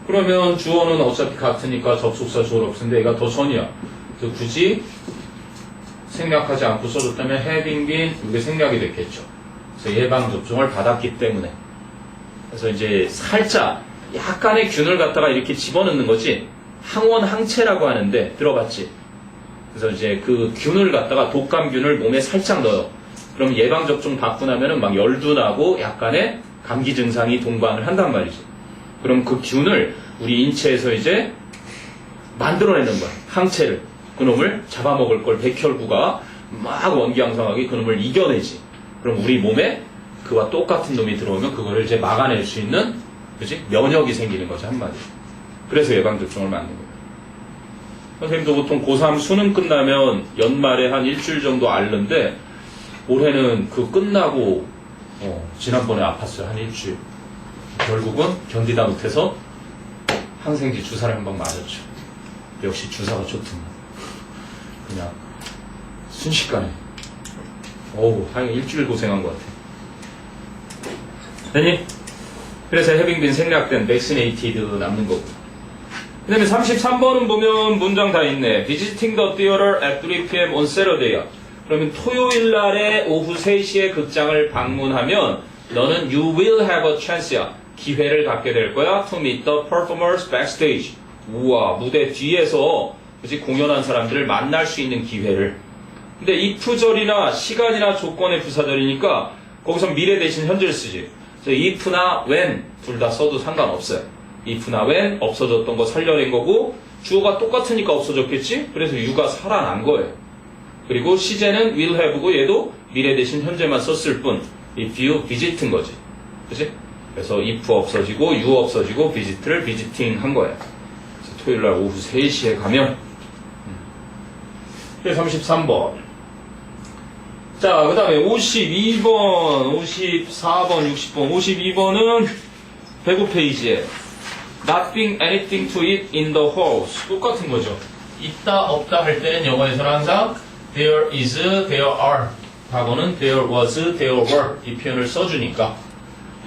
그러면 주어는 어차피 같으니까 접속사 주어를 없는데 얘가 더 전이야. 그래서 굳이 생략하지 않고 써줬다면 having been 이게 생략이 됐겠죠. 그래서 예방접종을 받았기 때문에. 그래서 이제 살짝 약간의 균을 갖다가 이렇게 집어넣는 거지. 항원항체라고 하는데 들어봤지? 그래서 이제 그 균을 갖다가 독감균을 몸에 살짝 넣어요. 그럼 예방접종 받고 나면은 막 열도 나고 약간의 감기 증상이 동반을 한단 말이지. 그럼 그 균을 우리 인체에서 이제 만들어내는 거야. 항체를. 그놈을 잡아먹을 걸 백혈구가 막 원기양성하게 그놈을 이겨내지. 그럼 우리 몸에 그와 똑같은 놈이 들어오면 그거를 이제 막아낼 수 있는 그치? 면역이 생기는 거죠 한마디로. 그래서 예방접종을 맞는 거예요. 선생님도 보통 고3 수능 끝나면 연말에 한 일주일 정도 앓는데 올해는 그 끝나고 지난번에 아팠어요. 한 일주일. 결국은 견디다 못해서 항생제 주사를 한 번 맞았죠. 역시 주사가 좋더만. 그냥 순식간에 한 일주일 고생한 것 같아. 됐니? 그래서 having been 생략된 vaccinated 남는 거고. 그 다음에 33번은 보면 문장 다 있네. Visiting the theater at 3 p.m. on Saturday야. 그러면 토요일 날에 오후 3시에 극장을 방문하면 너는 you will have a chance야. 기회를 갖게 될 거야. To meet the performers backstage. 우와, 무대 뒤에서 그치, 공연한 사람들을 만날 수 있는 기회를. 근데 if절이나 시간이나 조건의 부사절이니까 거기서 미래 대신 현재를 쓰지. 그래서 if나 when 둘 다 써도 상관없어요. if나 when 없어졌던 거 살려낸 거고 주어가 똑같으니까 없어졌겠지? 그래서 you가 살아난 거예요. 그리고 시제는 will have고 얘도 미래 대신 현재만 썼을 뿐 if you visit인 거지. 그치? 그래서 if 없어지고 you 없어지고 visit를 visiting 한 거예요. 그래서 토요일날 오후 3시에 가면 33번. 자, 그 다음에 52번, 54번, 60번. 52번은 105페이지에 Nothing, anything to eat in the house. 똑같은 거죠. 있다, 없다 할 때는 영어에서는 항상 there is, there are. 과거는 there was, there were. 이 표현을 써주니까.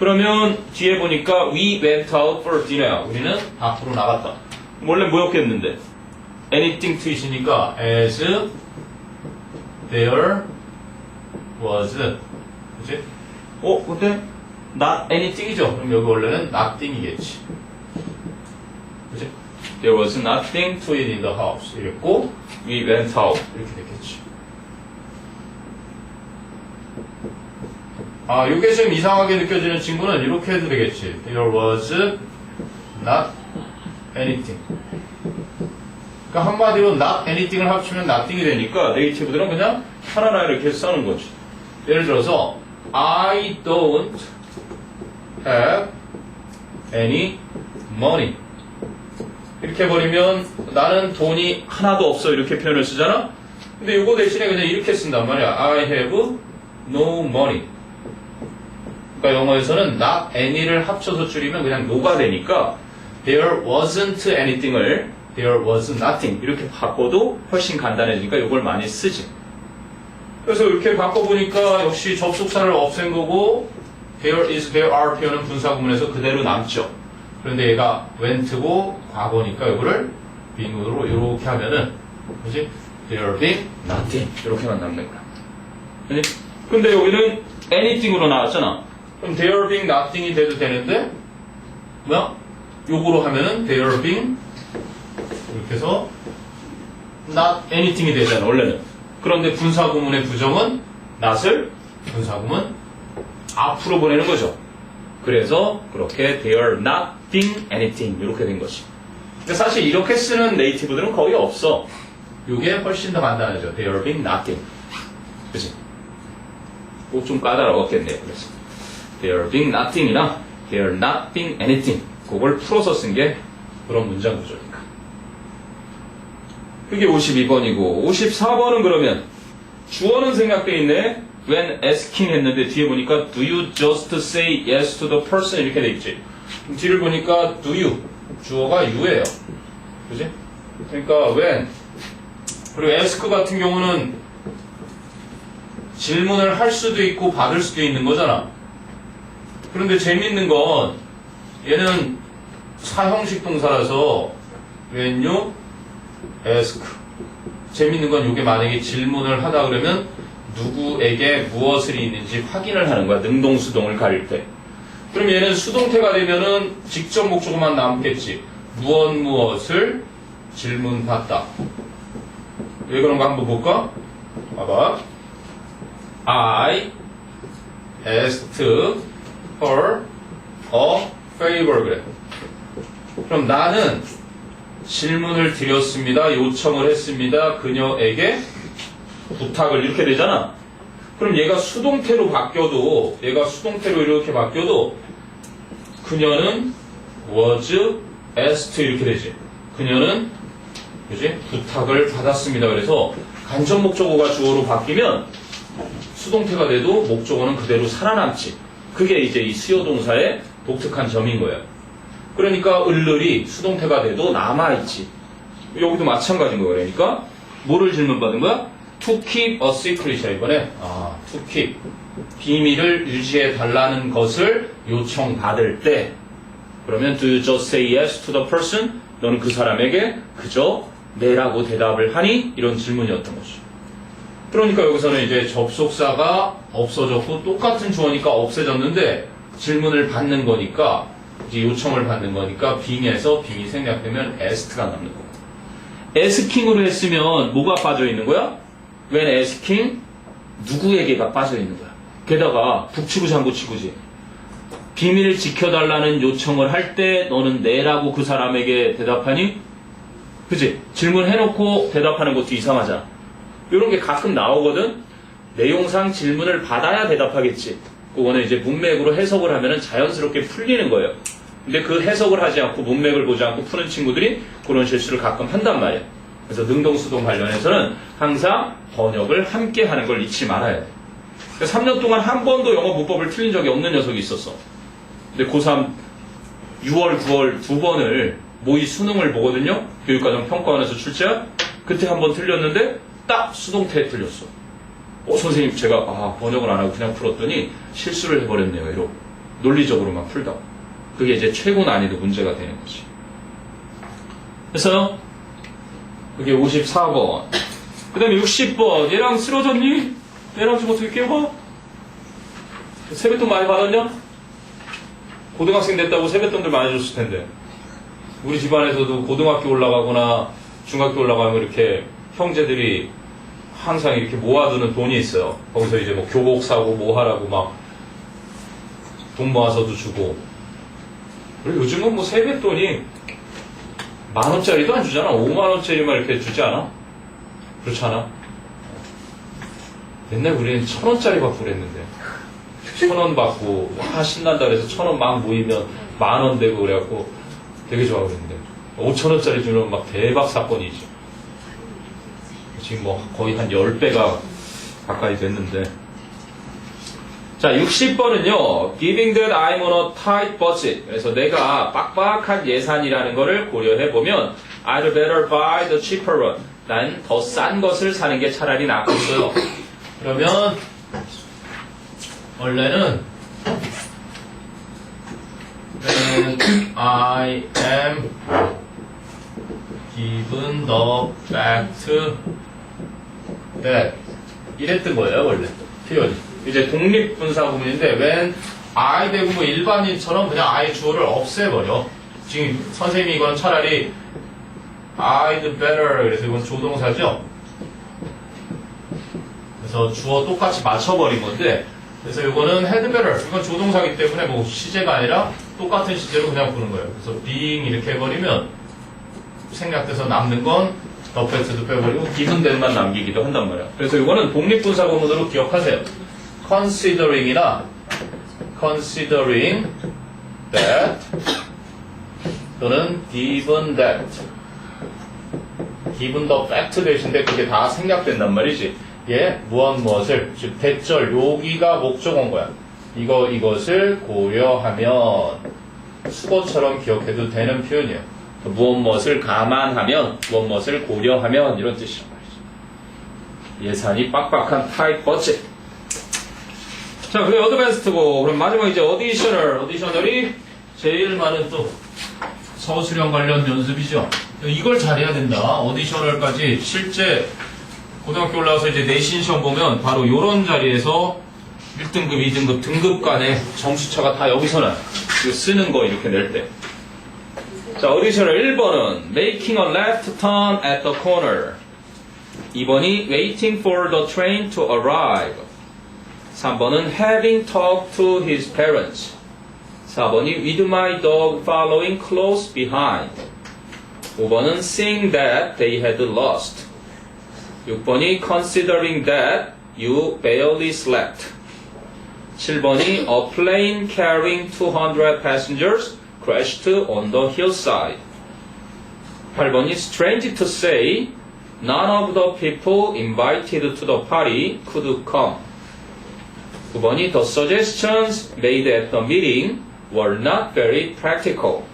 그러면 뒤에 보니까 we went out for dinner. 우리는 밖으로 나갔다. 원래 뭐였겠는데? anything to eat이니까 as there was. 그치? 근데 not anything이죠. 그럼 여기 원래는 nothing이겠지. 그치? There was nothing to eat in the house. 이랬고 we went out. 이렇게 됐겠지. 이게 좀 이상하게 느껴지는 친구는 이렇게 해도 되겠지. There was not anything. 그러니까 한마디로 not anything을 합치면 nothing이 되니까 네이티브들은 그냥 하나하나 이렇게 써는 거지. 예를 들어서 I don't have any money. 이렇게 해버리면 나는 돈이 하나도 없어 이렇게 표현을 쓰잖아. 근데 이거 대신에 그냥 이렇게 쓴단 말이야. I have no money. 그러니까 영어에서는 not any를 합쳐서 줄이면 그냥 no가 되니까 there wasn't anything을 there was nothing 이렇게 바꿔도 훨씬 간단해지니까 이걸 많이 쓰지. 그래서 이렇게 바꿔보니까 역시 접속사를 없앤 거고 there is, there are 표현은 분사구문에서 그대로 남죠. 그런데 얘가 went고 과거니까 이거를 빙으로 이렇게 하면은 그지? there being nothing 이렇게만 남는 거야. 근데 여기는 anything으로 나왔잖아. 그럼 there being nothing이 돼도 되는데 뭐야? 요거로 하면은 there being 이렇게 해서 not anything이 되잖아 원래는. 그런데 분사구문의 부정은 not을 분사구문 앞으로 보내는 거죠. 그래서 그렇게 they are not doing anything 이렇게 된 것이. 근데 사실 이렇게 쓰는 네이티브들은 거의 없어. 이게 훨씬 더 간단하죠. They are being nothing. 그치? 꼭 좀 까다로웠겠네요. 그래서 They are being nothing이나 They are not being anything. 그걸 풀어서 쓴 게 그런 문장 구조니까. 그게 52번이고 54번은 그러면 주어는 생략돼 있네. When asking 했는데 뒤에 보니까 Do you just say yes to the person 이렇게 돼 있지. 뒤를 보니까 Do you 주어가 you예요. 그지? 그러니까 when 그리고 ask 같은 경우는 질문을 할 수도 있고 받을 수도 있는 거잖아. 그런데 재밌는 건 얘는 사형식 동사라서 when you ask 재밌는 건 이게 만약에 질문을 하다 그러면 누구에게 무엇을 있는지 확인을 하는 거야. 능동수동을 가릴 때. 그럼 얘는 수동태가 되면은 직접 목적어만 남겠지. 무엇을 질문받다. 왜 그런가 한번 볼까? 봐봐. I asked her a favor 그래. 그럼 나는 질문을 드렸습니다. 요청을 했습니다. 그녀에게 부탁을 이렇게 되잖아. 그럼 얘가 수동태로 바뀌어도 이렇게 바뀌어도 그녀는 was asked 이렇게 되지. 그녀는 그지? 부탁을 받았습니다. 그래서 간접 목적어가 주어로 바뀌면 수동태가 돼도 목적어는 그대로 살아남지. 그게 이제 이 수요 동사의 독특한 점인 거예요. 그러니까 을을이 수동태가 돼도 남아있지. 여기도 마찬가지인 거예요. 그러니까 뭐를 질문받은 거야? To keep a secret이야 이번에. to keep 비밀을 유지해 달라는 것을 요청받을 때 그러면 do you just say yes to the person? 너는 그 사람에게 그저 네라고 대답을 하니? 이런 질문이었던 거죠. 그러니까 여기서는 이제 접속사가 없어졌고 똑같은 주어니까 없애졌는데 질문을 받는 거니까 이제 요청을 받는 거니까 being에서 being이 생략되면 asked가 남는 거고 asking으로 했으면 뭐가 빠져 있는 거야? when asking 누구에게가 빠져 있는 거야. 게다가 북치고 장구치고지. 비밀을 지켜달라는 요청을 할 때 너는 네라고 그 사람에게 대답하니? 그지? 질문해놓고 대답하는 것도 이상하잖아. 이런 게 가끔 나오거든. 내용상 질문을 받아야 대답하겠지. 그거는 이제 문맥으로 해석을 하면은 자연스럽게 풀리는 거예요. 근데 그 해석을 하지 않고 문맥을 보지 않고 푸는 친구들이 그런 실수를 가끔 한단 말이야. 그래서 능동수동 관련해서는 항상 번역을 함께 하는 걸 잊지 말아야 돼. 그러니까 3년 동안 한 번도 영어 문법을 틀린 적이 없는 녀석이 있었어. 근데 고3 6월, 9월 두 번을 모의 수능을 보거든요. 교육과정 평가원에서 출제한. 그때 한 번 틀렸는데 딱 수동태에 틀렸어. 선생님 제가 번역을 안 하고 그냥 풀었더니 실수를 해버렸네요. 이러고 논리적으로만 풀다. 그게 이제 최고 난이도 문제가 되는 거지. 그래서 그게 54번. 그 다음에 60번. 얘랑 쓰러졌니? 얘랑 좀 어떻게 깨워? 세뱃돈 많이 받았냐? 고등학생 됐다고 세뱃돈들 많이 줬을 텐데. 우리 집안에서도 고등학교 올라가거나 중학교 올라가면 이렇게 형제들이 항상 이렇게 모아두는 돈이 있어요. 거기서 이제 뭐 교복 사고 뭐 하라고 막 돈 모아서도 주고. 그리고 요즘은 뭐 세뱃돈이 10,000원짜리도 안 주잖아. 50,000원짜리만 이렇게 주지 않아? 그렇지 않아? 옛날 우리는 1,000원짜리 받고 그랬는데 1,000원 받고 신난다 그래서 1,000원 막 모이면 10,000원 되고 그래갖고 되게 좋아 그랬는데 5,000원짜리 주면 막 대박 사건이지. 지금 뭐 거의 한 10배가 가까이 됐는데. 자, 60번은요, giving that I'm on a tight budget. 그래서 내가 빡빡한 예산이라는 거를 고려해보면, I'd better buy the cheaper one. 난 더 싼 것을 사는 게 차라리 낫겠어요. 그러면, 원래는, when I am given the fact that 이랬던 거예요, 원래. 표현이. 이제 독립분사 구문인데 when I 되고 뭐 일반인처럼 그냥 I 주어를 없애버려. 지금 선생님이 이건 차라리 I'd better 그래서 이건 조동사죠. 그래서 주어 똑같이 맞춰버린 건데 그래서 이거는 had better. 이건 조동사기 때문에 뭐 시제가 아니라 똑같은 시제로 그냥 보는 거예요. 그래서 being 이렇게 해버리면 생략돼서 남는 건 the fact도 빼버리고 given that만 남기기도 한단 말이야. 그래서 이거는 독립분사 구문으로 기억하세요. considering이나 considering that 또는 given that given the fact 대신에 그게 다 생략된단 말이지. 예, 무엇을 즉 대절 여기가 목적어인 거야. 이것을 고려하면 수거처럼 기억해도 되는 표현이에요. 무엇을 감안하면 무엇을 고려하면 이런 뜻이란 말이죠. 예산이 빡빡한 타입 버짓. 자, 그게 어드밴스드고 그럼 마지막 이제 어디셔널이 제일 많은 또 서술형 관련 연습이죠. 이걸 잘해야 된다. 어디셔널까지 실제 고등학교 올라와서 이제 내신 시험 보면 바로 요런 자리에서 1등급, 2등급 등급 간의 점수차가 다 여기서 나요. 이거 쓰는 거 이렇게 낼 때. 자, 어디셔널 1번은 making a left turn at the corner. 2번이 waiting for the train to arrive. 3번은 having talked to his parents. 4번이 with my dog following close behind. 5번은 seeing that they had lost. 6번이 considering that you barely slept. 7번이 a plane carrying 200 passengers crashed on the hillside. 8번이 strange to say none of the people invited to the party could come. 9번이 the suggestions made at the meeting were not very practical.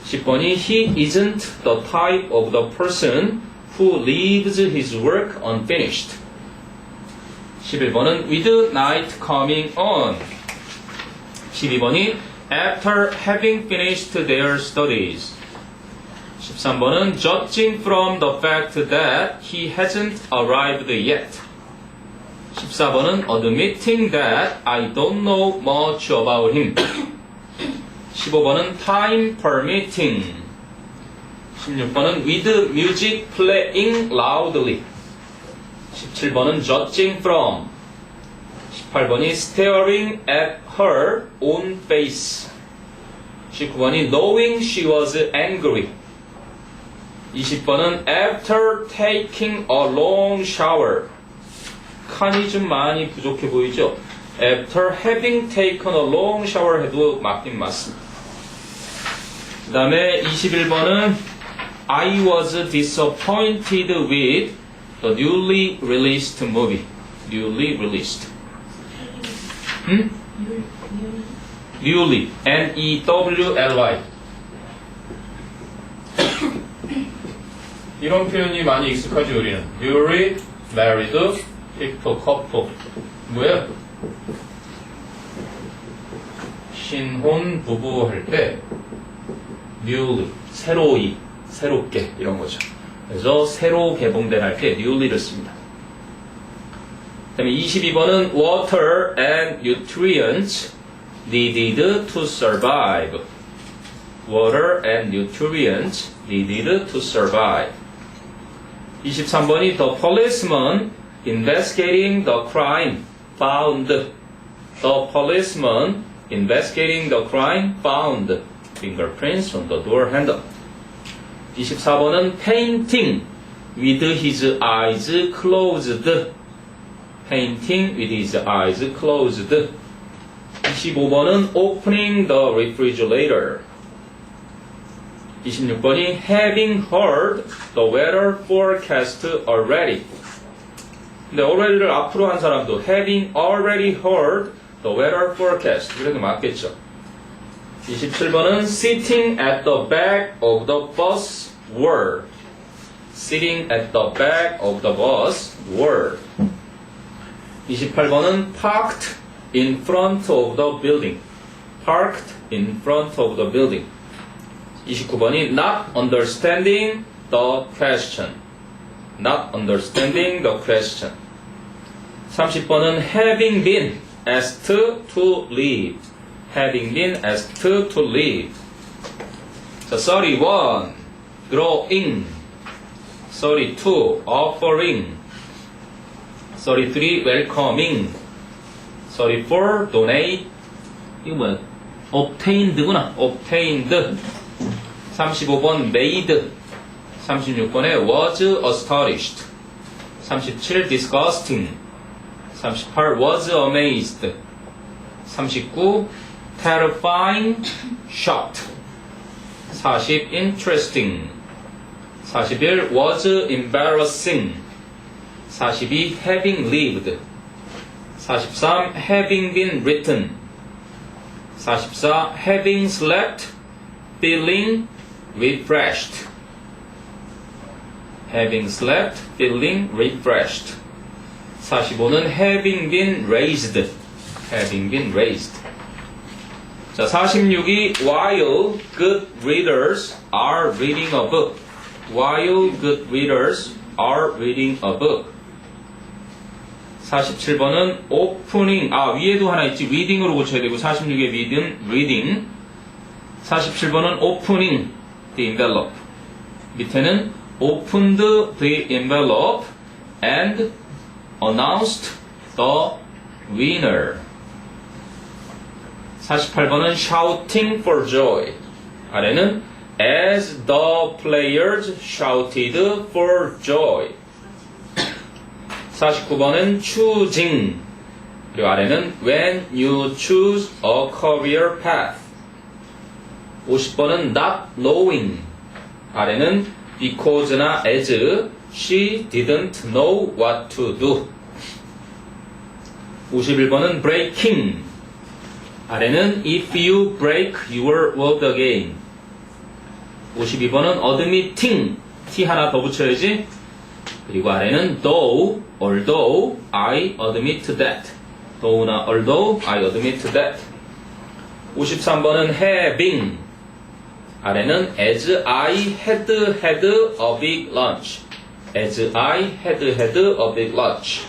10번이 he isn't the type of the person who leaves his work unfinished. 11번은 with night coming on. 12번이 after having finished their studies. 13번은 judging from the fact that he hasn't arrived yet. 14번은 admitting that I don't know much about him. 15번은 time permitting. 16번은 with music playing loudly. 17번은 judging from. 18번이 staring at her own face. 19번이 knowing she was angry. 20번은 after taking a long shower. 칸이 좀 많이 부족해 보이죠? After having taken a long shower 해도 맞긴 맞습니다. 그 다음에 21번은 I was disappointed with the newly released movie. Newly released. Newly. N-E-W-L-Y. 이런 표현이 많이 익숙하죠, 우리는. Newly married people, couple. 뭐예요? 신혼 부부 할 때 newly, 새로이, 새롭게 이런 거죠. 그래서 새로 개봉된 할 때 newly를 씁니다. 그 다음에 22번은 water and nutrients needed to survive. Water and nutrients needed to survive. 23번이 the policeman investigating the crime found. The policeman investigating the crime found fingerprints on the door handle. 24번은 painting with his eyes closed. Painting with his eyes closed. 25번은 opening the refrigerator. 26번이 having heard the weather forecast already. 근데 already를 앞으로 한 사람도 having already heard the weather forecast. 이렇게 맞겠죠. 27번은 sitting at the back of the bus were. Sitting at the back of the bus were. 28번은 parked in front of the building. Parked in front of the building. 29번이 not understanding the question. Not understanding the question. 30번은 having been asked to leave. Having been asked to leave. 자, 31. drawing. 32. offering. 33. welcoming. 34 donate 이거 뭐야? obtained구나. obtained 35번 made 36번에 was astonished 37 disgusting 38 was amazed 39 terrifying shocked 40 interesting 41 was embarrassing 42 having lived 43 having been written 44 having slept feeling refreshed having slept feeling refreshed 45는 having been raised having been raised 자 46이 while good readers are reading a book while good readers are reading a book 47번은 opening 위에도 하나 있지 reading으로 고쳐야 되고 46의 reading 47번은 opening the envelope 밑에는 opened the envelope and announced the winner 48번은 shouting for joy 아래는 as the players shouted for joy 49번은 choosing 그리고 아래는 when you choose a career path 50번은 not knowing 아래는 because나 as she didn't know what to do 51번은 breaking 아래는 if you break your word again 52번은 admitting T 하나 더 붙여야지 그리고 아래는 though, although I admit that though나 although I admit that 53번은 having 아래는 as I had a big lunch as I had a big lunch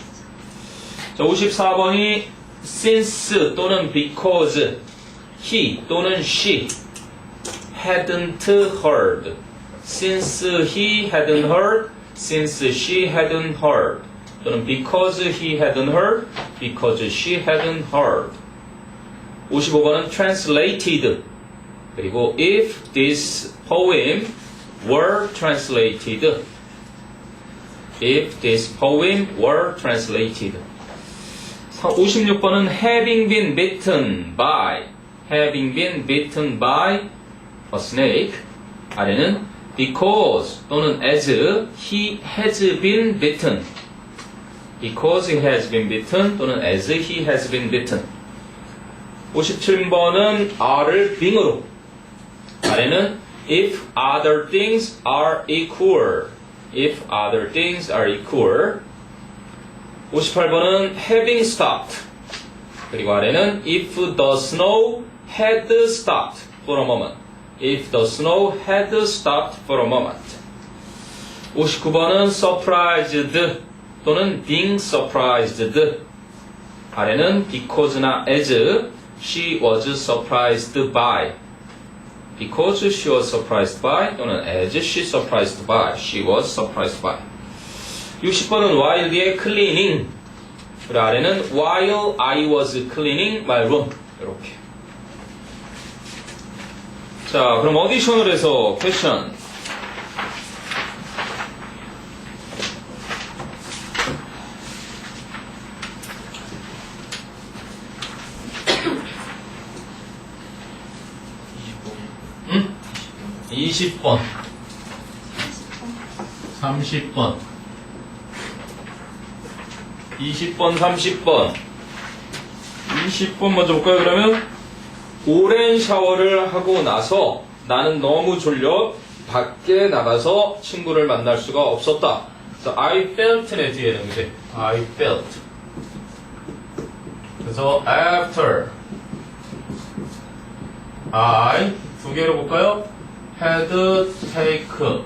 자 54번이 since 또는 because he 또는 she hadn't heard since he hadn't heard since she hadn't heard 또는 because he hadn't heard because she hadn't heard 55번은 translated 그리고 if this poem were translated if this poem were translated 56번은 having been bitten by a snake 아래는 because 또는 as he has been bitten because he has been bitten 또는 as he has been bitten 57번은 R을 being으로 아래는 if other things are equal if other things are equal 58번은 having stopped 그리고 아래는 if the snow had stopped for a moment if the snow had stopped for a moment 59번은 surprised 또는 being surprised 아래는 because나 as she was surprised by because she was surprised by 또는 as she surprised by she was surprised by 60번은 while 뒤에 cleaning 그리고 아래는 while I was cleaning my room 이렇게 자 그럼 어디션을 해서 퀘션 응? 20번 30번 20번 30번 20번 먼저 볼까요 그러면 오랜 샤워를 하고 나서 나는 너무 졸려 밖에 나가서 친구를 만날 수가 없었다 그래서 I felt네 뒤에는 그치? I felt 그래서 after I 두 개로 볼까요? had taken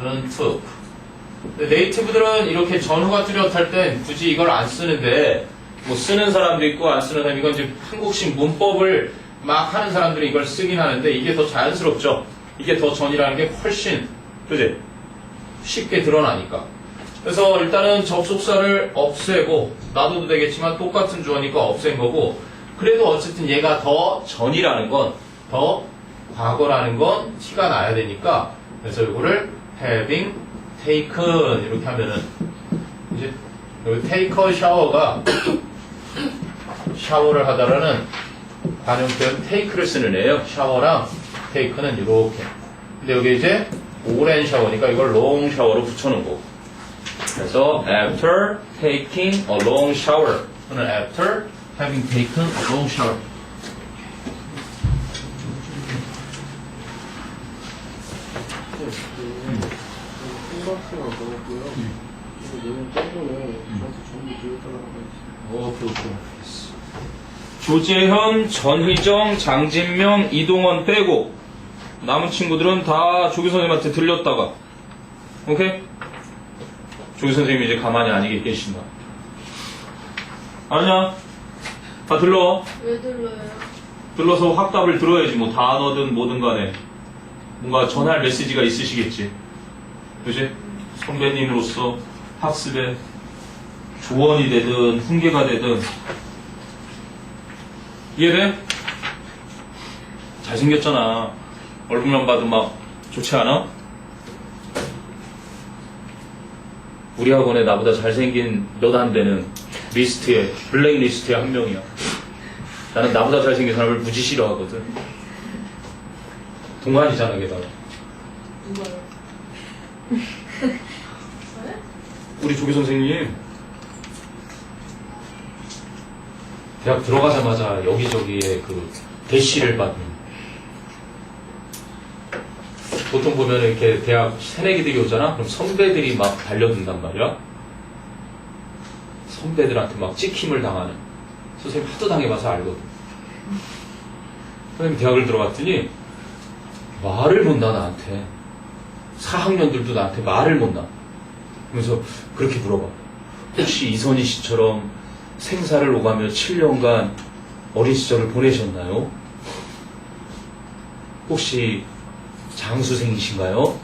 는 took 네이티브들은 이렇게 전후가 뚜렷할 땐 굳이 이걸 안 쓰는데 뭐 쓰는 사람도 있고 안 쓰는 사람 이건 이제 한국식 문법을 막 하는 사람들이 이걸 쓰긴 하는데 이게 더 자연스럽죠. 이게 더 전이라는 게 훨씬 그지 쉽게 드러나니까. 그래서 일단은 접속사를 없애고 놔둬도 되겠지만 똑같은 주어니까 없앤 거고 그래도 어쨌든 얘가 더 전이라는 건 더 과거라는 건 티가 나야 되니까 그래서 이거를 having taken 이렇게 하면은 이제 여기 take a shower가 샤워를 하다라는 관용 표현 take를 쓰는 애예요. 샤워랑 take는 이렇게. 근데 여기 이제 오랜 샤워니까 이걸 long 샤워로 붙여놓은 거고. 그래서 after taking a long shower 또는 after having taken a long shower. 생각수가 넣었고요. 이거 내용 저번에 저한테 전부 드렸다고 하고 그렇죠. 조재현, 전희정, 장진명, 이동원 빼고 남은 친구들은 다 조교 선생님한테 들렸다가 오케이? 조교 선생님이 이제 가만히 안 계신다. 아니야? 다 들러. 왜 들러요? 들러서 확답을 들어야지 뭐 단어든 뭐든 간에 뭔가 전할 메시지가 있으시겠지. 그지? 선배님으로서 학습에 조언이 되든 훈계가 되든 이해돼? 잘생겼잖아. 얼굴만 봐도 막 좋지 않아? 우리 학원에 나보다 잘생긴 몇 안 되는 리스트에 블랙리스트에 한 명이야. 나는 나보다 잘생긴 사람을 무지 싫어하거든. 동안이잖아 게다가. 누가요? 우리 조교 선생님 대학 들어가자마자 여기저기에 그 대시를 받는 보통 보면 이렇게 대학 새내기들이 오잖아? 그럼 선배들이 막 달려든단 말이야. 선배들한테 막 찍힘을 당하는 선생님 하도 당해봐서 알거든. 선생님 대학을 들어갔더니 말을 못 나 나한테 4학년들도 나한테 말을 못 나. 그래서 그렇게 물어봐. 혹시 이선희 씨처럼 생사를 오가며 7년간 어린 시절을 보내셨나요? 혹시 장수생이신가요?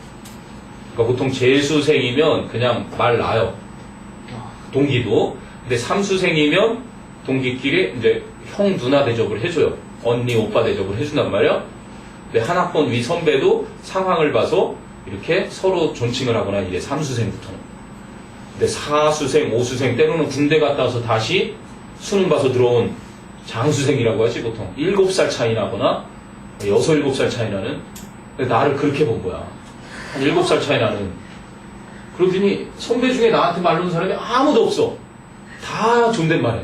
그러니까 보통 재수생이면 그냥 말 나요. 동기도. 근데 삼수생이면 동기끼리 이제 형 누나 대접을 해줘요. 언니 오빠 대접을 해준단 말이야. 근데 한 학번 위 선배도 상황을 봐서 이렇게 서로 존칭을 하거나 이게 삼수생부터는. 근데 사수생, 오수생 때로는 군대 갔다 와서 다시 수능 봐서 들어온 장수생이라고 하지 보통 7살 차이 나거나 6, 7살 차이 나는. 근데 나를 그렇게 본 거야. 한 7살 차이 나는. 그러더니 선배 중에 나한테 말 놓은 사람이 아무도 없어. 다 존댓말해.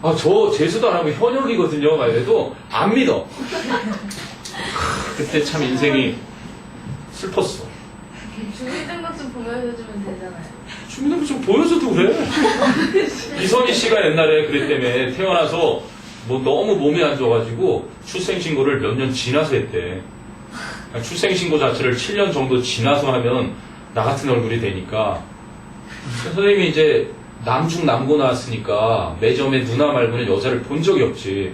아, 저 재수도 안 하고 현역이거든요. 막 이래도 안 믿어. 그때 참 인생이 슬펐어. 주민등록 좀 보여주면 되잖아요. 주민등록 좀 보여줘도 그래. 이선희 씨가 옛날에 그랬다며 태어나서 뭐 너무 몸이 안 좋아가지고 출생신고를 몇 년 지나서 했대. 출생신고 자체를 7년 정도 지나서 하면 나 같은 얼굴이 되니까. 선생님이 이제 남중 남고 나왔으니까 매점에 누나 말고는 여자를 본 적이 없지.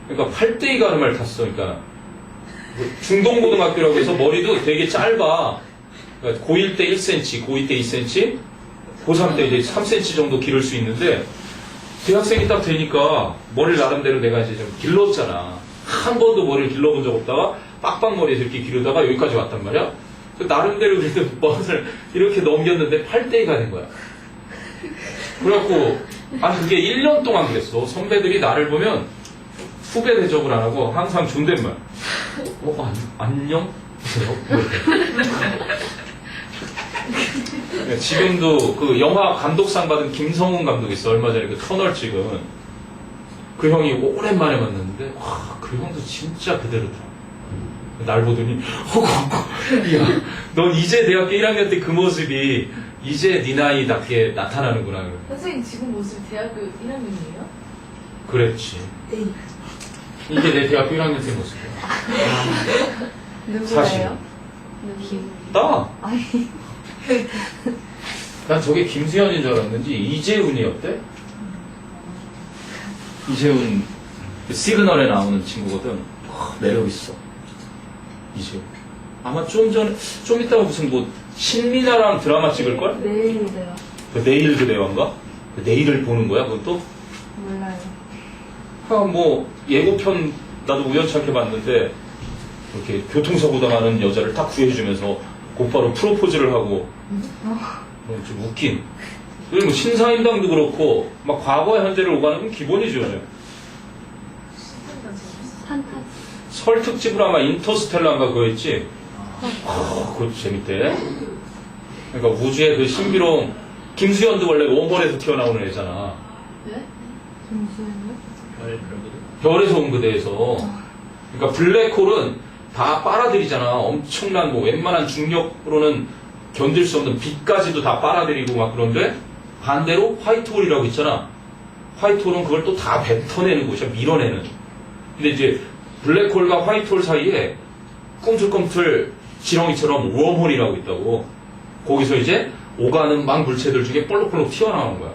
그러니까 8대2 가르마를 탔어. 그러니까 중동고등학교라고 해서 머리도 되게 짧아. 그러니까 고1 때 1cm, 고2 때 2cm, 고3 때 이제 3cm 정도 기를 수 있는데 대학생이 딱 되니까 머리를 나름대로 내가 이제 좀 길렀잖아. 한 번도 머리를 길러본 적 없다가 빡빡머리에서 이렇게 기르다가 여기까지 왔단 말이야. 나름대로 그래도 머리를 이렇게 넘겼는데 8대2가 된 거야. 그래갖고 그게 1년 동안 그랬어. 선배들이 나를 보면 후배 대접을 안 하고 항상 존댓말. 안녕? 지금도 그 영화 감독상 받은 김성훈 감독 있어. 얼마 전에 그 터널 찍은 그 형이 오랜만에 만났는데 그 형도 진짜 그대로더라. 날 보더니 야, 넌 이제 대학교 1학년 때 그 모습이 이제 네 나이답게 나타나는구나. 선생님 지금 모습 대학교 1학년이에요? 그랬지. 네. 이게 내 대학교 1학년 때 모습이야. 사실. 누구예요? 누구? 나? 아니. 난 저게 김수현인 줄 알았는지 이재훈이었대? 이재훈 그 시그널에 나오는 친구거든. 매력 있어. 이재훈. 아마 좀 이따가 무슨 뭐 신민아랑 드라마 찍을걸? 내일이래요. 그 내일 그 대화인가? 그 내일을 보는 거야 그것도? 몰라요. 뭐 예고편 나도 우연찮게 봤는데 이렇게 교통사고 당하는 여자를 딱 구해주면서 곧바로 프로포즈를 하고 좀 웃긴. 그리고 뭐 신사임당도 그렇고 막 과거와 현재를 오가는 건 기본이죠. 신선다 재밌어. 판타지. 설 특집으로 아마 인터스텔라인가 그거 있지? 그거 재밌대. 그러니까 우주의 그 신비로움. 김수현도 원래 원본에서 튀어나오는 애잖아. 네? 김수현요? 별에서 온 그대에서. 그러니까 블랙홀은 다 빨아들이잖아. 엄청난 뭐 웬만한 중력으로는 견딜 수 없는 빛까지도 다 빨아들이고 막 그런데 반대로 화이트홀이라고 있잖아. 화이트홀은 그걸 또 다 뱉어내는 곳이야. 밀어내는. 근데 이제 블랙홀과 화이트홀 사이에 꿈틀꿈틀 지렁이처럼 웜홀이라고 있다고. 거기서 이제 오가는 막 물체들 중에 볼록볼록 튀어나오는 거야.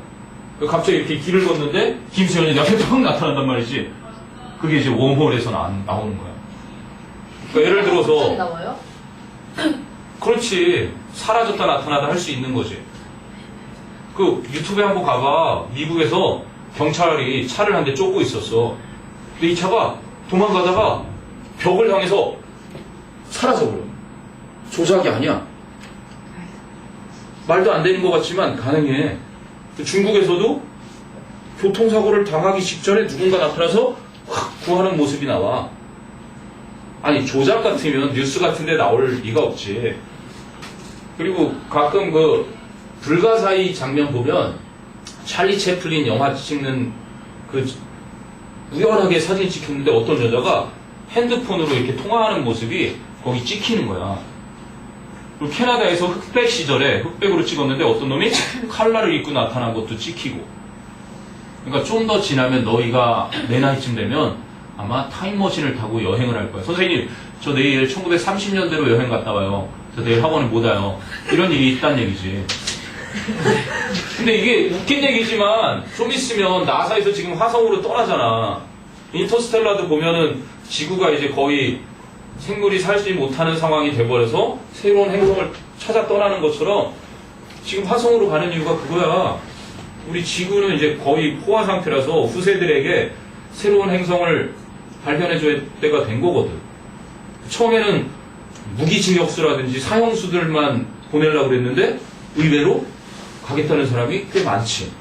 갑자기 이렇게 길을 걷는데 김수현이 옆에 턱 나타난단 말이지. 그게 이제 웜홀에서 나오는 거야. 그러니까 예를 갑자기 들어서 나와요? 그렇지. 사라졌다 나타나다 할 수 있는 거지. 그 유튜브에 한번 가봐. 미국에서 경찰이 차를 한 대 쫓고 있었어. 근데 이 차가 도망가다가 벽을 향해서 사라져버려. 조작이 아니야. 말도 안 되는 것 같지만 가능해. 중국에서도 교통사고를 당하기 직전에 누군가 나타나서 확 구하는 모습이 나와. 아니 조작 같으면 뉴스 같은데 나올 리가 없지. 그리고 가끔 그 불가사의 장면 보면 찰리 채플린 영화 찍는 그 우연하게 사진 찍혔는데 어떤 여자가 핸드폰으로 이렇게 통화하는 모습이 거기 찍히는 거야. 그리고 캐나다에서 흑백 시절에 흑백으로 찍었는데 어떤 놈이 칼라를 입고 나타난 것도 찍히고. 그러니까 좀 더 지나면 너희가 내 나이쯤 되면 아마 타임머신을 타고 여행을 할 거야. 선생님, 저 내일 1930년대로 여행 갔다 와요. 저 내일 학원에 못 와요. 이런 일이 있다는 얘기지. 근데 이게 웃긴 얘기지만 좀 있으면 나사에서 지금 화성으로 떠나잖아. 인터스텔라도 보면은 지구가 이제 거의 생물이 살지 못하는 상황이 돼버려서 새로운 행성을 찾아 떠나는 것처럼 지금 화성으로 가는 이유가 그거야. 우리 지구는 이제 거의 포화 상태라서 후세들에게 새로운 행성을 발견해줘야 때가 된 거거든. 처음에는 무기징역수라든지 사형수들만 보내려고 그랬는데 의외로 가겠다는 사람이 꽤 많지.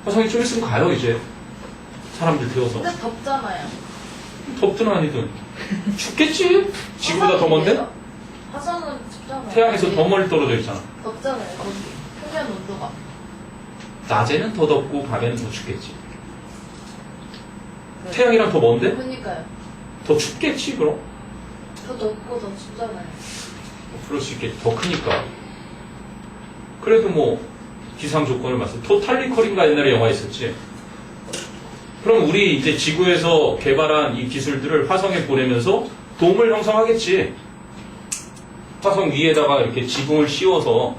화성에 좀 있으면 가요 이제. 사람들 태워서. 근데 덥잖아요. 덥든 아니든 춥겠지. 지구보다 더 먼데? 화성은 춥잖아요. 태양에서 더 멀리 떨어져 있잖아. 덥잖아요. 거기 표면 온도가. 낮에는 더 덥고 밤에는 더 춥겠지. 태양이랑 더 먼데? 그러니까요. 더 춥겠지 그럼? 더 덥고 더 춥잖아요. 그럴 수 있겠지. 더 크니까. 그래도 뭐 기상 조건을 봤을 때 토탈리컬인가 옛날에 영화 있었지. 그럼 우리 이제 지구에서 개발한 이 기술들을 화성에 보내면서 돔을 형성하겠지. 화성 위에다가 이렇게 지붕을 씌워서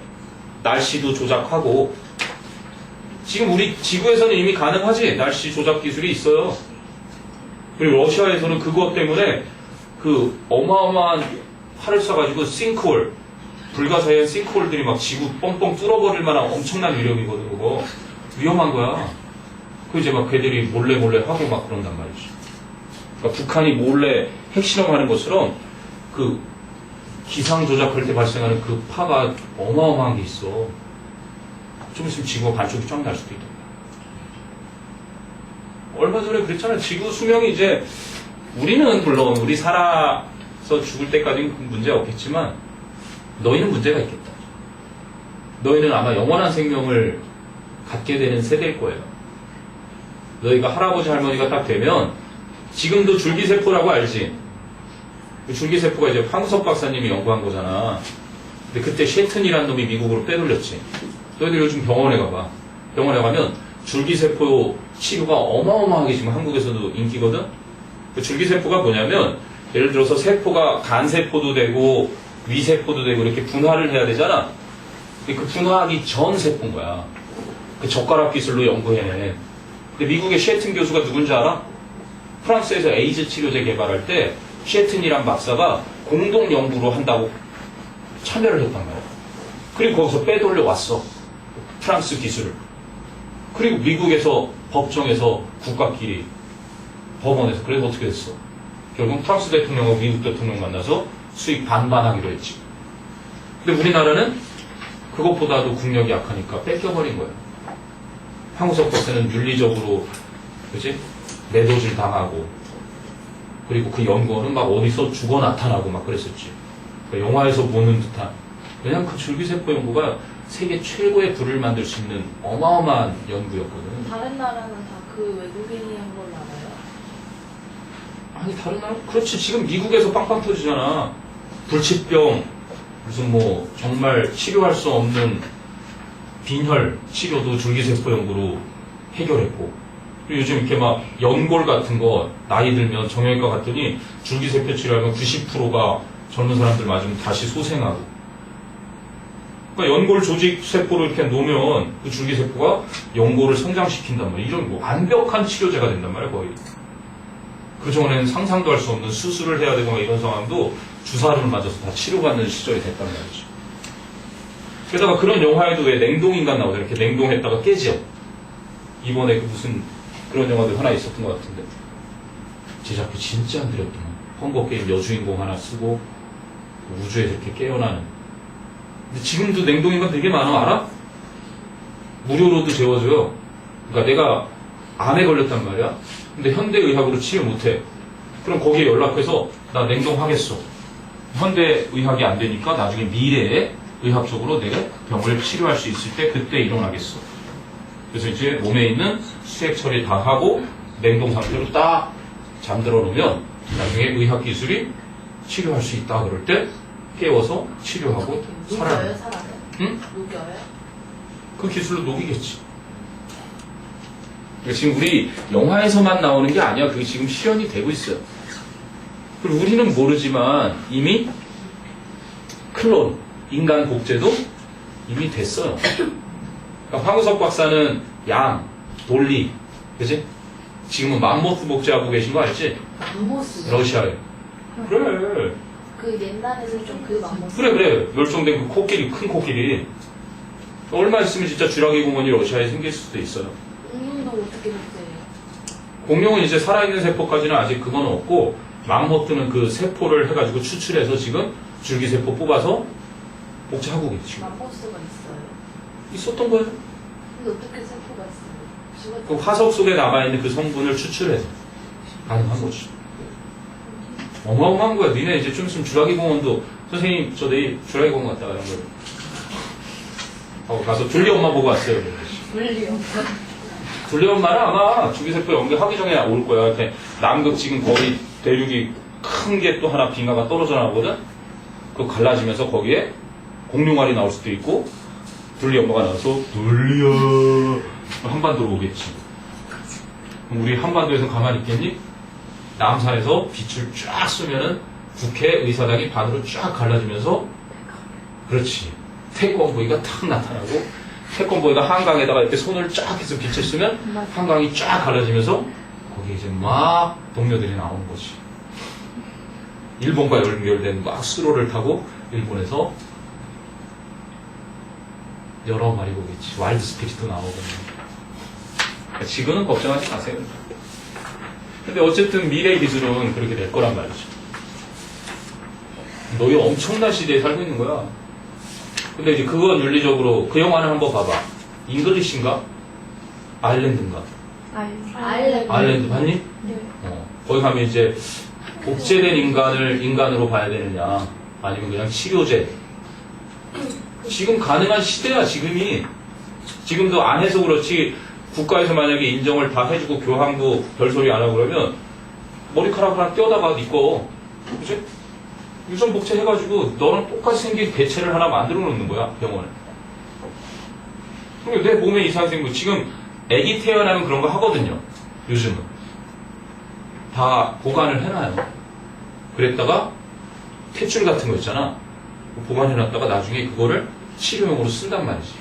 날씨도 조작하고. 지금 우리 지구에서는 이미 가능하지. 날씨 조작 기술이 있어요. 그리고 러시아에서는 그것 때문에 그 어마어마한 활을 쏴가지고 싱크홀, 불가사의한 싱크홀들이 막 지구 뻥뻥 뚫어버릴 만한 엄청난 위력이거든. 그거 위험한 거야. 그 이제 막 걔들이 몰래 하고 막 그런단 말이지. 그러니까 북한이 몰래 핵실험하는 것처럼 그 기상 조작할 때 발생하는 그 파가 어마어마한 게 있어. 좀 있으면 지구가 반쪽이 쫙 날 수도 있다. 얼마 전에 그랬잖아. 지구 수명이 이제 우리는 물론 우리 살아서 죽을 때까지는 문제 없겠지만 너희는 문제가 있겠다. 너희는 아마 영원한 생명을 갖게 되는 세대일 거예요. 너희가 할아버지 할머니가 딱 되면 지금도 줄기세포라고 알지? 그 줄기세포가 이제 황우석 박사님이 연구한 거잖아. 근데 그때 셰튼이라는 놈이 미국으로 빼돌렸지. 너희들 요즘 병원에 가봐. 병원에 가면 줄기세포 치료가 어마어마하게 지금 한국에서도 인기거든? 그 줄기세포가 뭐냐면 예를 들어서 세포가 간세포도 되고 위세포도 되고 이렇게 분화를 해야 되잖아. 근데 그 분화하기 전 세포인 거야. 그 젓가락 기술로 연구해. 근데 미국의 셰튼 교수가 누군지 알아? 프랑스에서 에이즈 치료제 개발할 때 셰튼이란 박사가 공동 연구로 한다고 참여를 했단 말이야. 그리고 거기서 빼돌려 왔어. 프랑스 기술을. 그리고 미국에서 법정에서 국가끼리 법원에서 그래서 어떻게 됐어? 결국 프랑스 대통령하고 미국 대통령 만나서 수익 반반하기로 했지. 근데 우리나라는 그것보다도 국력이 약하니까 뺏겨버린 거야. 황우석 박사는 윤리적으로 그지? 매도질 당하고 그리고 그 연구원은 막 어디서 죽어 나타나고 막 그랬었지. 그러니까 영화에서 보는 듯한 왜냐면 그 줄기세포 연구가 세계 최고의 불을 만들 수 있는 어마어마한 연구였거든. 다른 나라는 다 그 외국인이 한 걸로 알아요? 아니 다른 나라? 그렇지. 지금 미국에서 빵빵 터지잖아. 불치병 무슨 뭐 정말 치료할 수 없는 빈혈 치료도 줄기세포 연구로 해결했고 그리고 요즘 이렇게 막 연골 같은 거 나이 들면 정형외과 갔더니 줄기세포 치료하면 90%가 젊은 사람들 맞으면 다시 소생하고 그러니까 연골 조직 세포를 이렇게 놓으면 그 줄기세포가 연골을 성장시킨단 말이야. 이런 뭐 완벽한 치료제가 된단 말이야 거의. 그전에는 상상도 할 수 없는 수술을 해야 되거나 이런 상황도 주사를 맞아서 다 치료받는 시절이 됐단 말이지. 게다가 그런 영화에도 왜 냉동인간 나오잖아. 이렇게 냉동했다가 깨져. 이번에 그 무슨 그런 영화도 하나 있었던 것 같은데. 제작비 진짜 안 들였더만. 헝거게임 여주인공 하나 쓰고 우주에서 이렇게 깨어나는. 근데 지금도 냉동인간 되게 많아. 알아? 무료로도 재워줘요. 그러니까 내가 암에 걸렸단 말이야. 근데 현대의학으로 치료 못해. 그럼 거기에 연락해서 나 냉동하겠어. 현대의학이 안 되니까 나중에 미래에 의학적으로 내가 병을 치료할 수 있을 때 그때 일어나겠어. 그래서 이제 몸에 있는 수액 처리 다 하고 냉동 상태로 딱 잠들어 놓으면 나중에 의학 기술이 치료할 수 있다 그럴 때 깨워서 치료하고 살아요. 녹여요, 사람을? 응? 녹여요? 그 기술로 녹이겠지. 그러니까 지금 우리 영화에서만 나오는 게 아니야. 그게 지금 실현이 되고 있어요. 그리고 우리는 모르지만 이미 클론, 인간 복제도 이미 됐어요. 그러니까 황우석 박사는 양, 돌리, 그지? 지금은 맘모스 복제하고 계신 거 알지? 맘모스. 러시아에. 그래. 그 옛날에는 좀 그 맘모스. 그래. 멸종된 그 코끼리, 큰 코끼리. 얼마 있으면 진짜 쥐라기 공원이 러시아에 생길 수도 있어요. 공룡도 어떻게 됐어요? 공룡은 이제 살아있는 세포까지는 아직 그건 없고, 맘모스는 그 세포를 해가지고 추출해서 지금 줄기세포 뽑아서 복제하고 계시고. 맘모스가 있어요. 있었던 거예요. 근데 어떻게 세포가 있어요? 그 화석 속에 남아있는 그 성분을 추출해서 가능한 거지. 어마어마한 거야. 니네 이제 좀 있으면 주라기 공원도 선생님 저 내일 주라기 공원 갔다 가는 거예요. 가서 둘리 엄마 보고 왔어요. 물리요. 둘리 엄마는 아마 줄기세포 연구하기 전에 올 거야. 이렇게 남극 지금 거기 대륙이 큰 게 또 하나 빙하가 떨어져 나오거든. 그거 갈라지면서 거기에 공룡알이 나올 수도 있고 둘리 엄마가 나와서 둘리야 한반도로 오겠지. 그럼 우리 한반도에서 가만히 있겠니? 남산에서 빛을 쫙 쏘면은 국회의사당이 반으로 쫙 갈라지면서 그렇지. 태권보이가 탁 나타나고 태권보이가 한강에다가 이렇게 손을 쫙 해서 빛을 쏘면 한강이 쫙 갈라지면서 거기에 이제 막 동료들이 나오는 거지. 일본과 연결된 막 수로를 타고 일본에서 여러 마리 보겠지. 와일드 스피릿도 나오고. 지금은 걱정하지 마세요. 근데 어쨌든 미래 기술은 그렇게 될 거란 말이죠. 너희 엄청난 시대에 살고 있는 거야. 근데 이제 그건 윤리적으로 그 영화는 한번 봐봐. 잉글리시인가? 아일랜드인가? 아일랜드 봤니? 네. 거기 가면 이제 복제된 인간을 인간으로 봐야 되느냐 아니면 그냥 치료제. 지금 가능한 시대야 지금이. 지금도 안 해서 그렇지 국가에서 만약에 인정을 다 해주고 교황도 별소리 안 하고 그러면 머리카락 하나 떼어다가 니꺼 그치? 유전 복제 해가지고 너랑 똑같이 생긴 개체를 하나 만들어 놓는 거야 병원에. 그리고 내 몸에 이상 생기고 지금 애기 태어나면 그런 거 하거든요. 요즘은 다 보관을 해놔요. 그랬다가 탯줄 같은 거 있잖아. 보관해놨다가 나중에 그거를 치료용으로 쓴단 말이지.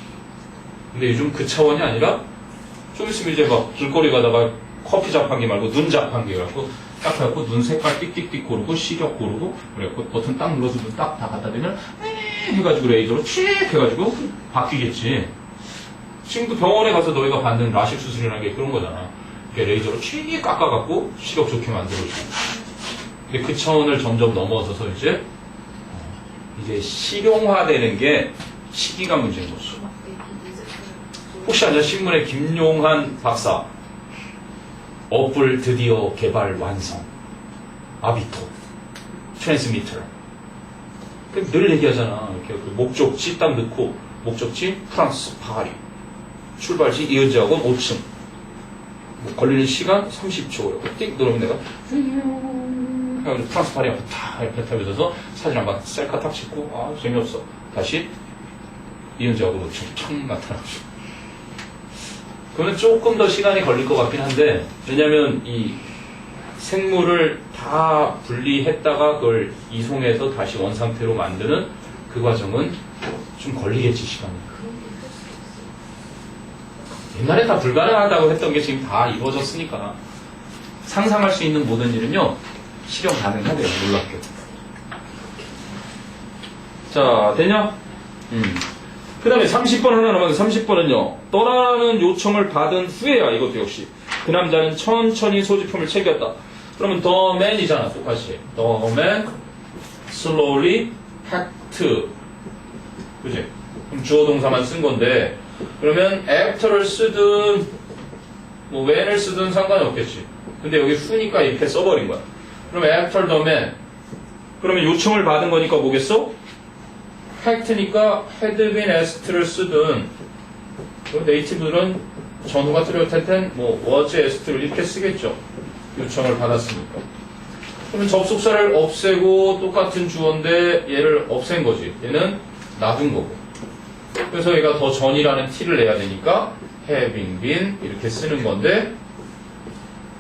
근데 요즘 그 차원이 아니라 좀 있으면 이제 막 길거리 가다가 커피 자판기 말고 눈 자판기 갖고 딱 해갖고 눈 색깔 띡띡띡 고르고 시력 고르고 그래갖고 버튼 딱 눌러서 눈 딱 다 갖다 대면 해가지고 레이저로 칙 해가지고 바뀌겠지. 지금도 병원에 가서 너희가 받는 라식 수술이라는 게 그런 거잖아. 이렇게 레이저로 칙 깎아갖고 시력 좋게 만들어주고. 근데 그 차원을 점점 넘어서서 이제 실용화되는 게 시기가 문제인 거죠. 혹시 아냐 신문에 김용한 박사 어플 드디어 개발 완성. 아비토 트랜스미터. 늘 얘기하잖아. 이렇게 그 목적지 딱 넣고 목적지 프랑스 파리. 출발지 이은지학원 5층. 뭐 걸리는 시간 30초. 띡 누르면 내가 해가지고 프랑스 파리 앞에 탁 이렇게 타면서 사진 한번 셀카 탁 찍고 아 재미없어. 다시 이은지학원 5층 촥 나타나죠. 그거는 조금 더 시간이 걸릴 것 같긴 한데 왜냐면 이 생물을 다 분리했다가 그걸 이송해서 다시 원상태로 만드는 그 과정은 좀 걸리겠지 시간이. 옛날에 다 불가능하다고 했던 게 지금 다 이루어졌으니까 상상할 수 있는 모든 일은요 실현 가능하대요. 놀랍게. 자 됐냐? 그 다음에 30번 하나 남았는데 30번은요 떠나라는 요청을 받은 후에야 이것도 역시 그 남자는 천천히 소지품을 챙겼다. 그러면 the man이잖아 똑같이. the man slowly packed. 그지? 그럼 주어 동사만 쓴 건데 그러면 after를 쓰든 뭐 when을 쓰든 상관이 없겠지. 근데 여기 who니까 이렇게 써버린 거야. 그럼 after the man 그러면 요청을 받은 거니까 뭐겠어? packed니까 had been asked를 쓰든 네이티브들은 전후가 뚜렷할 땐 뭐 was asked를 이렇게 쓰겠죠. 요청을 받았으니까. 그러면 접속사를 없애고 똑같은 주어인데 얘를 없앤 거지. 얘는 놔둔 거고. 그래서 얘가 더 전이라는 t를 내야 되니까 having been 이렇게 쓰는 건데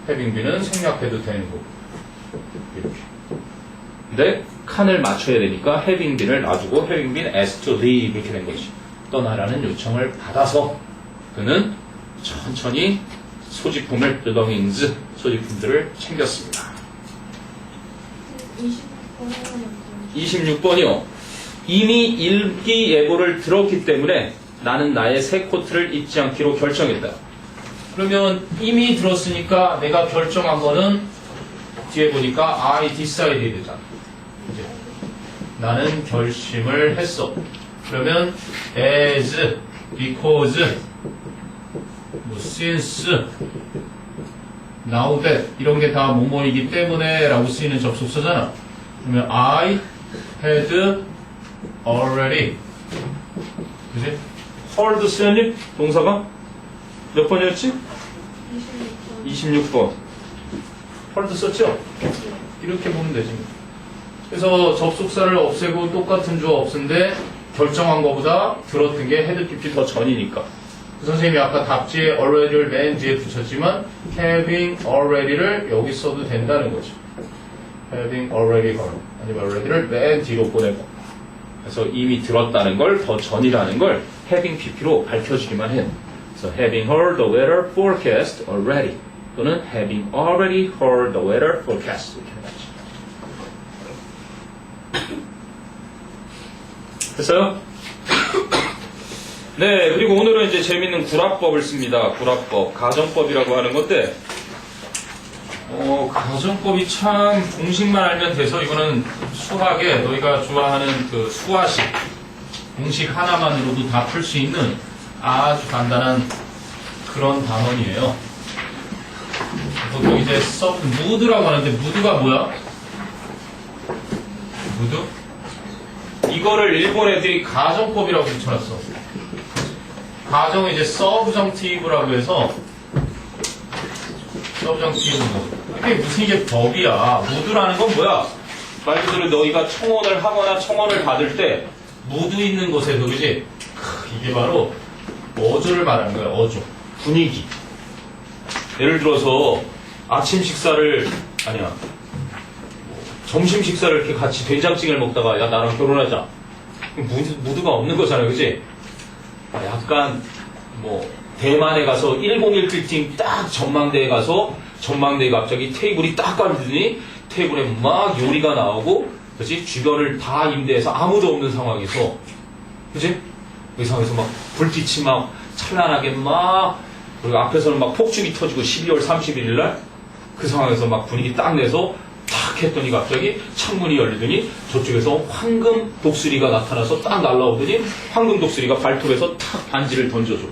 having been은 생략해도 되는 거고. 이렇게. 근데 칸을 맞춰야 되니까 having been을 놔주고 having been asked to leave 이렇게 된 거지. 떠나라는 요청을 받아서 그는 천천히 소지품을 belongings 소지품들을 챙겼습니다. 26번이요. 이미 일기예보를 들었기 때문에 나는 나의 새 코트를 입지 않기로 결정했다. 그러면 이미 들었으니까 내가 결정한 거는 뒤에 보니까 I decided잖아. 이제 나는 결심을 했어. 그러면 as, because, 뭐 since, now that 이런 게 다 뭐뭐이기 때문에 라고 쓰이는 접속사잖아. 그러면 I had already 그지? heard 쓰였니? 동사가? 몇 번이었지? 26번 heard 썼죠? 이렇게 보면 되지. 그래서 접속사를 없애고 똑같은 주어 없은데 결정한 것보다 들었던 게 had PPT 더 전이니까. 그 선생님이 아까 답지에 already를 맨 뒤에 붙였지만 having already를 여기 써도 된다는 거죠. having already heard 아니면 already를 맨 뒤로 보내고 그래서 이미 들었다는 걸 더 전이라는 걸 having pp로 밝혀주기만 해요. 그래서 having heard the weather forecast already 또는 having already heard the weather forecast 이렇게 해야지. 됐어요? 네, 그리고 오늘은 이제 재밌는 구라법을 씁니다. 구라법, 가정법이라고 하는 건데, 가정법이 참 공식만 알면 돼서 이거는 수학에 너희가 좋아하는 그 수화식 공식 하나만으로도 다 풀 수 있는 아주 간단한 그런 단원이에요. 보통 이제 무드라고 하는데 무드가 뭐야? 무드? 이거를 일본 애들이 가정법이라고 붙여놨어. 가정은 이제 서브정티브라고 해서 서브정티브 이게 무슨 이게 법이야. 무드라는 건 뭐야? 말 그대로 너희가 청혼을 하거나 청혼을 받을 때 무드 있는 곳에서 그지? 이게 바로 어조를 말하는 거야. 어조 분위기. 예를 들어서 아침 식사를 아니야 점심 식사를 이렇게 같이 된장찌개를 먹다가 야 나랑 결혼하자. 무드가 없는 거잖아요. 그지? 약간 뭐 대만에 가서 101 빌딩 딱 전망대에 가서 전망대에 갑자기 테이블이 딱 깔리더니 테이블에 막 요리가 나오고 그치? 주변을 다 임대해서 아무도 없는 상황에서, 그치? 그 상황에서 막 불빛이 막 찬란하게 막, 그리고 앞에서는 막 폭죽이 터지고 12월 31일 날 그 상황에서 막 분위기 딱 내서 탁 했더니 갑자기 창문이 열리더니 저쪽에서 황금 독수리가 나타나서 딱 날라오더니 황금 독수리가 발톱에서 탁 반지를 던져줘.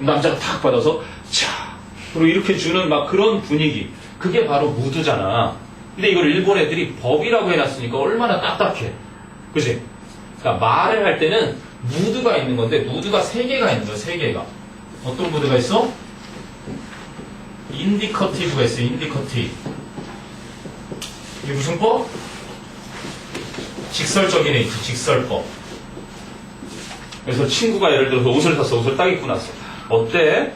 남자가 탁 받아서 자 그리고 이렇게 주는 막 그런 분위기. 그게 바로 무드잖아. 근데 이걸 일본 애들이 법이라고 해놨으니까 얼마나 딱딱해. 그치? 그러니까 말을 할 때는 무드가 있는 건데 무드가 3개가 있는 거야. 3개가. 어떤 무드가 있어? 인디커티브가 있어. 인디커티브. 이게 무슨 법? 직설적인 애 있지. 직설법. 그래서 친구가 예를 들어서 옷을 샀어. 옷을 딱 입고 났어. 어때?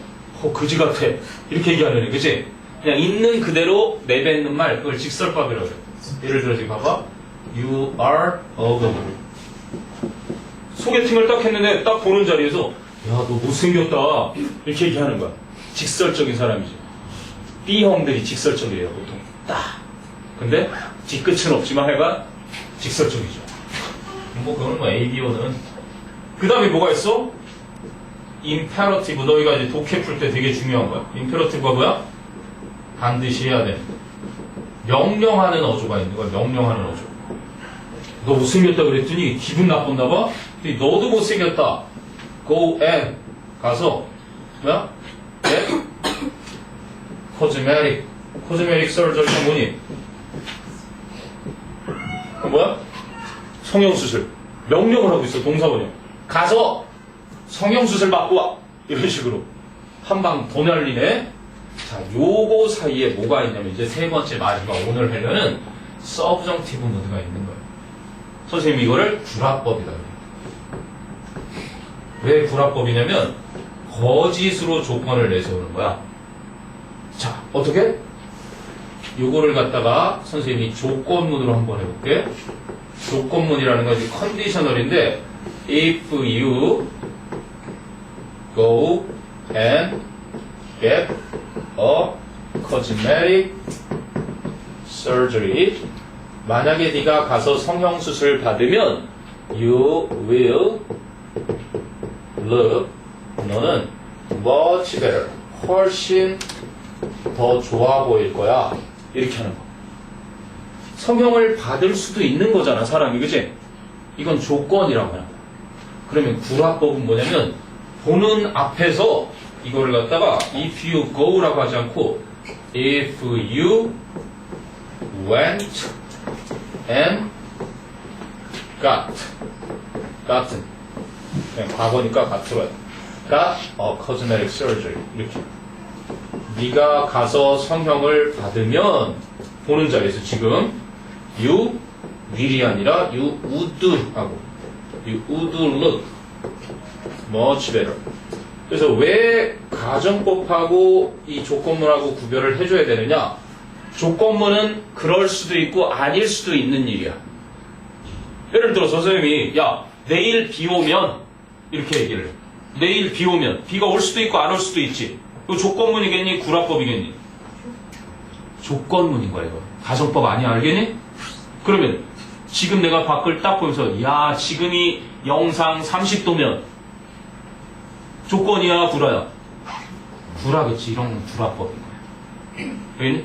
그지 같아. 이렇게 얘기하는 애. 그치? 그냥 있는 그대로 내뱉는 말. 그걸 직설법이라고 해. 예를 들어 지금 봐봐. You are ugly. 소개팅을 딱 했는데 딱 보는 자리에서 야, 너 못생겼다. 이렇게 얘기하는 거야. 직설적인 사람이지. B형들이 직설적이에요, 보통. 딱. 근데 뒤끝은 없지만 하여간 직설적이죠. 뭐 그거는 뭐 A, B어는. 그 다음에 뭐가 있어? 임페러티브. 너희가 이제 독해 풀 때 되게 중요한 거야. 임페러티브가 뭐야? 반드시 해야 돼. 명령하는 어조가 있는 거야. 명령하는 어조. 너 못생겼다 그랬더니 기분 나빴나 봐? 너도 못생겼다. Go and 가서 뭐야? 네? 코즈메릭 서저리가 뭐니? 뭐야? 성형수술. 명령을 하고 있어. 동사번역. 가서 성형수술 받고 와. 이런 식으로 한방 더 날리네. 자, 요거 사이에 뭐가 있냐면 이제 세 번째 마지막 오늘 하려는 서브정티브 모드가 있는 거예요. 선생님이 이거를 구라법이라고 해요. 왜 구라법이냐면 거짓으로 조건을 내세우는 거야. 자, 어떻게? 요거를 갖다가 선생님이 조건문으로 한번 해볼게. 조건문이라는 건 이제 컨디셔널인데 if you go and get a cosmetic surgery 만약에 네가 가서 성형수술 받으면 you will look 너는 much better 훨씬 더 좋아 보일 거야. 이렇게 하는 거. 성형을 받을 수도 있는 거잖아, 사람이. 그치? 이건 조건이라고 하는 거야. 그러면 구라법은 뭐냐면 보는 앞에서 이거를 갖다가 if you go라고 하지 않고 if you went and gotten 그냥 과거니까 gat으로 해. got a cosmetic surgery 이렇게. 네가 가서 성형을 받으면 보는 자리에서 지금 you will이 아니라 you would 하고 you would look much better. 그래서 왜 가정법하고 이 조건문하고 구별을 해줘야 되느냐? 조건문은 그럴 수도 있고 아닐 수도 있는 일이야. 예를 들어서 선생님이 야 내일 비 오면 이렇게 얘기를 해. 내일 비 오면 비가 올 수도 있고 안 올 수도 있지. 이거 조건문이겠니? 구라법이겠니? 조건문인 거야 이거. 가정법 아니야 알겠니? 그러면 지금 내가 밖을 딱 보면서 야 지금이 영상 30도면 조건이야 구라야? 구라겠지. 이런 건 구라법인 거야. 알겠니?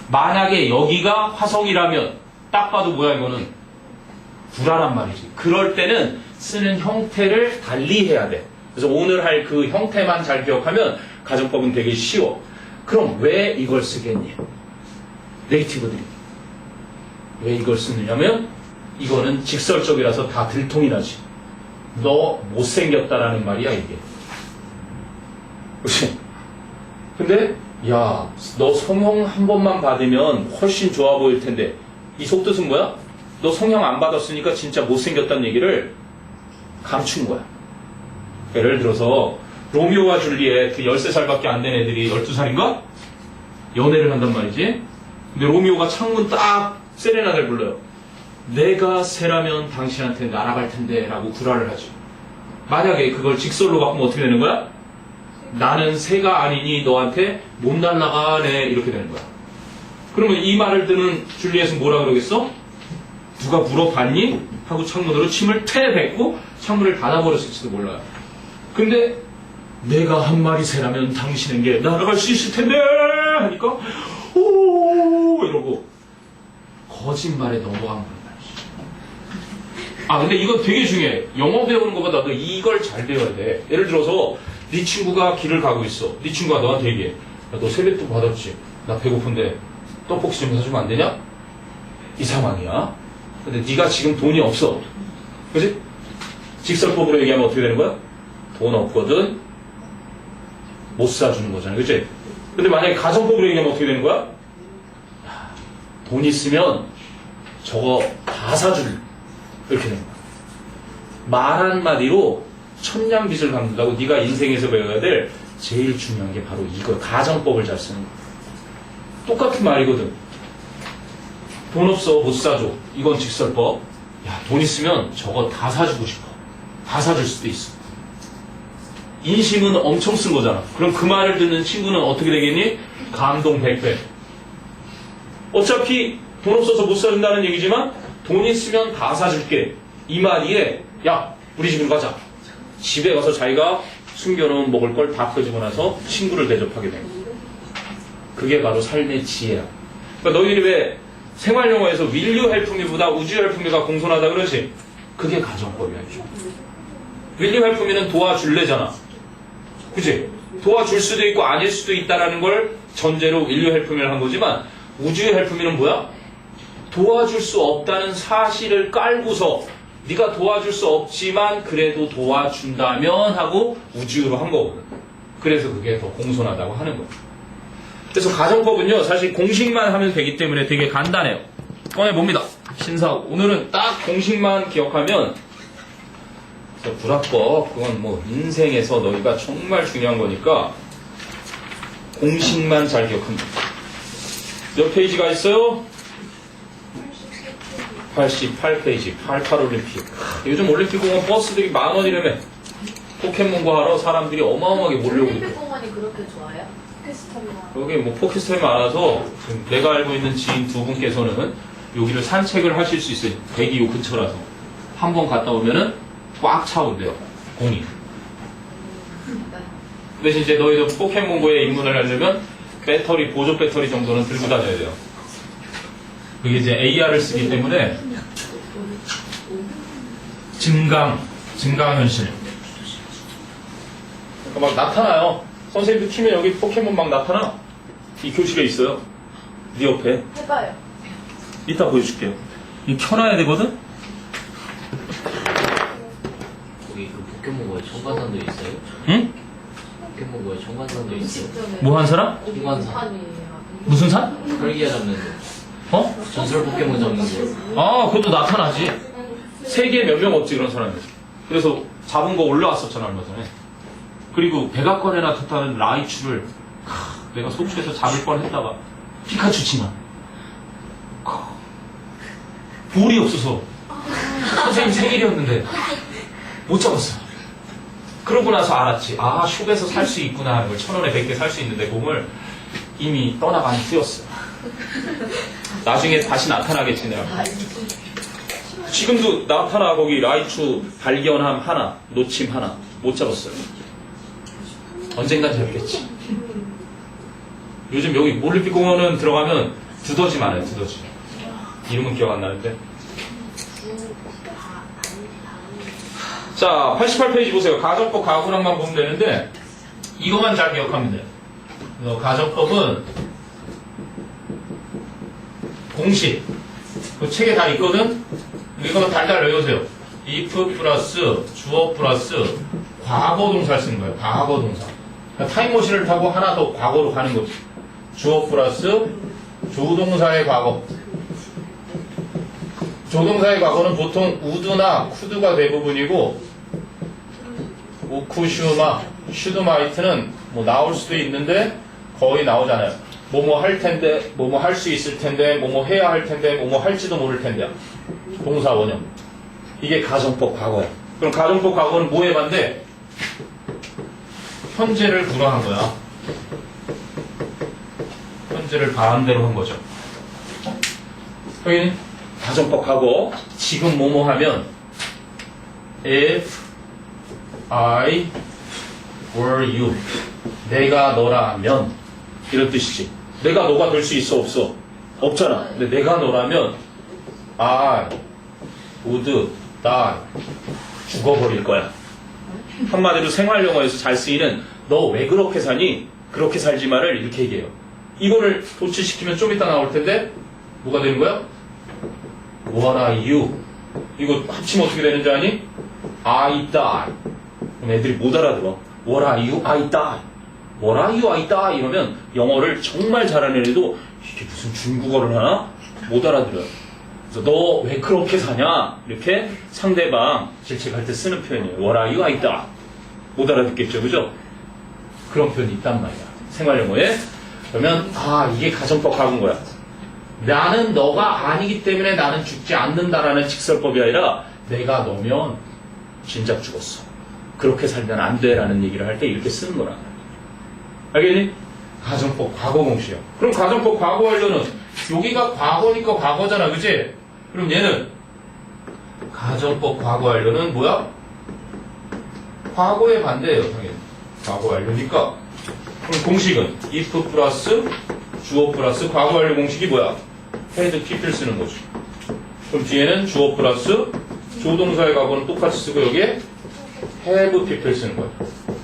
만약에 여기가 화성이라면 딱 봐도 뭐야 이거는 구라란 말이지. 그럴 때는 쓰는 형태를 달리 해야 돼. 그래서 오늘 할 그 형태만 잘 기억하면 가정법은 되게 쉬워. 그럼 왜 이걸 쓰겠니? 네이티브들이 왜 이걸 쓰느냐면 이거는 직설적이라서 다 들통이 나지. 너 못생겼다라는 말이야 이게. 그치? 근데 야 너 성형 한 번만 받으면 훨씬 좋아 보일 텐데 이 속뜻은 뭐야? 너 성형 안 받았으니까 진짜 못생겼다는 얘기를 감춘 거야. 예를 들어서 로미오와 줄리엣 그 13살밖에 안 된 애들이 12살인가? 연애를 한단 말이지. 근데 로미오가 창문 딱 세레나데를 불러요. 내가 새라면 당신한테 날아갈 텐데 라고 구라를 하지. 만약에 그걸 직설로 바꾸면 어떻게 되는 거야? 나는 새가 아니니 너한테 못 날아가네 이렇게 되는 거야. 그러면 이 말을 듣는 줄리엣은 뭐라 그러겠어? 누가 물어봤니? 하고 창문으로 침을 퇴 뱉고 창문을 닫아버렸을지도 몰라요. 근데 내가 한 마리 새라면 당신에게 날아갈 수 있을 텐데 하니까 오 이러고 거짓말에 넘어간 거예요. 아 근데 이거 되게 중요해. 영어 배우는 것보다 너 이걸 잘 배워야 돼. 예를 들어서 네 친구가 길을 가고 있어. 네 친구가 너한테 얘기해. 야, 너 세뱃돈 받았지? 나 배고픈데 떡볶이 좀 사주면 안 되냐? 이 상황이야. 근데 네가 지금 돈이 없어. 그치? 직설법으로 얘기하면 어떻게 되는 거야? 돈 없거든 못 사주는 거잖아. 그치? 근데 만약에 가정법으로 얘기하면 어떻게 되는 거야? 돈 있으면 저거 다 사줄. 이렇게 되는 거야. 말 한마디로 천냥빚을 갚는다고. 네가 인생에서 배워야 될 제일 중요한 게 바로 이거. 가정법을 잘 쓰는 거야. 똑같은 말이거든. 돈 없어 못 사줘. 이건 직설법. 야, 돈 있으면 저거 다 사주고 싶어. 다 사줄 수도 있어. 인심은 엄청 쓴 거잖아. 그럼 그 말을 듣는 친구는 어떻게 되겠니? 감동 100배. 어차피 돈 없어서 못 사준다는 얘기지만 돈 있으면 다 사줄게. 이 말이에 야 우리 집으로 가자. 집에 가서 자기가 숨겨놓은 먹을 걸 다 끄지고 나서 친구를 대접하게 되는 거야. 그게 바로 삶의 지혜야. 그러니까 너희들이 왜 생활용어에서 will you help me보다 would you help me가 공손하다 그러지? 그게 가정법이야. will you help me는 도와줄래잖아. 그치? 도와줄 수도 있고 아닐 수도 있다라는 걸 전제로 will you help me를 한 거지만 would you help me는 뭐야? 도와줄 수 없다는 사실을 깔고서 네가 도와줄 수 없지만 그래도 도와준다면 하고 would you로 한 거거든. 그래서 그게 더 공손하다고 하는 거야. 그래서 가정법은요 사실 공식만 하면 되기 때문에 되게 간단해요. 꺼내봅니다. 신사고 오늘은 딱 공식만 기억하면 불합법 그건 뭐 인생에서 너희가 정말 중요한 거니까 공식만 잘 기억합니다. 몇 페이지가 있어요? 88페이지 88올림픽. 요즘 올림픽 공원 버스들이 10,000원이라며. 포켓몬고 하러 사람들이 어마어마하게 몰려오고 올림픽 공원이 그렇게 좋아요? 포켓스토리나 여기 뭐 포켓스토리 많아서 지금 내가 알고 있는 지인 두 분께서는 여기를 산책을 하실 수 있어요. 대기 요 근처라서 한번 갔다 오면은 꽉 차온대요 공이. 대신 이제 너희도 포켓몬고에 입문을 하려면 배터리 보조 배터리 정도는 들고 다녀야 돼요. 그게 이제 AR을 쓰기 때문에 증강현실. 그러니까 막 나타나요. 선생님도 키면 여기 포켓몬 막 나타나. 이 교실에 있어요. 네 옆에. 해봐요. 이따 보여줄게요. 이 켜놔야 되거든? 거기 그 포켓몬고에 청관산도 있어요? 응? 포켓몬고에 청관산도 있어요? 뭐 한 사람? 청관산. 무슨 산? 펄기아 잡는 거. 어? 전설 포켓몬 잡는 거. 아, 그것도 나타나지. 세계에 몇 명 없지, 그런 사람이. 그래서 잡은 거 올라왔었잖아, 얼마 전에. 그리고 백악관에나 탔다는 라이츄를 내가 속초에서 잡을 뻔 했다가 피카츄 치나. 볼이 없어서 선생님 생일이었는데 못 잡았어. 그러고 나서 알았지. 아, 숍에서 살 수 있구나 하는 걸. 1,000원에 100개 살 수 있는데 공을 이미 떠나간 쓰였어. 나중에 다시 나타나겠지, 내가. 지금도 나타나, 거기 라이츄 발견함 하나, 놓침 하나. 못 잡았어요. 언젠간 잡겠지. 요즘 여기 올림픽 공원은 들어가면 두더지 많아요, 두더지. 이름은 기억 안 나는데. 자, 88페이지 보세요. 가정법 가구랑만 보면 되는데, 이것만 잘 기억하면 돼요. 가정법은 공식. 그 책에 다 있거든? 이거 달달 외우세요. if 플러스 주어 플러스 과거 동사를 쓰는 거예요. 과거 동사. 그러니까 타임머신을 타고 하나 더 과거로 가는 거지. 주어 플러스 조동사의 과거. 조동사의 과거는 보통 우드나 쿠드가 대부분이고 우쿠슈마, 슈드마이트는 뭐 나올 수도 있는데 거의 나오잖아요. 뭐뭐 할 텐데, 뭐뭐 할 수 있을 텐데, 뭐뭐 해야 할 텐데, 뭐뭐 할지도 모를 텐데. 동사 원형. 이게 가정법 과거야. 그럼 가정법 과거는 뭐에 반대? 현재를 불허한 거야. 현재를 반대로 한 거죠. 여기는 가정법 과거. 지금 뭐뭐 하면 if I were you. 내가 너라면 이런 뜻이지. 내가 너가 될 수 있어 없어? 없잖아. 근데 내가 너라면 I would die. 죽어버릴 거야. 한마디로 생활용어에서 잘 쓰이는 너 왜 그렇게 사니? 그렇게 살지 말을 이렇게 얘기해요. 이거를 도치시키면 좀 이따 나올 텐데 뭐가 되는 거야? What are you? 이거 합치면 어떻게 되는지 아니? I die. 그럼 애들이 못 알아들어. What are you? I die. What are you? I die. 이러면 영어를 정말 잘하는 애도 이게 무슨 중국어를 하나? 못 알아들어요. 그래서 너 왜 그렇게 사냐? 이렇게 상대방 질책할 때 쓰는 표현이에요. What are you? I die. 못 알아듣겠죠, 그죠? 그런 표현이 있단 말이야. 생활용어에. 그러면 이게 가정법 가군 거야. 나는 너가 아니기 때문에 나는 죽지 않는다라는 직설법이 아니라 내가 너면 진작 죽었어. 그렇게 살면 안 돼라는 얘기를 할 때 이렇게 쓰는 거라. 알겠니? 가정법 과거 공식이야. 그럼 가정법 과거 완료는 여기가 과거니까 과거잖아, 그치? 그럼 얘는 가정법 과거 완료는 뭐야? 과거의 반대예요, 당연히. 과거 완료니까. 그럼 공식은 if 플러스 주어 플러스 과거 완료 공식이 뭐야? had people 쓰는 거죠. 그럼 뒤에는 주어 플러스 조동사의 과거는 똑같이 쓰고 여기에 have people 쓰는 거야.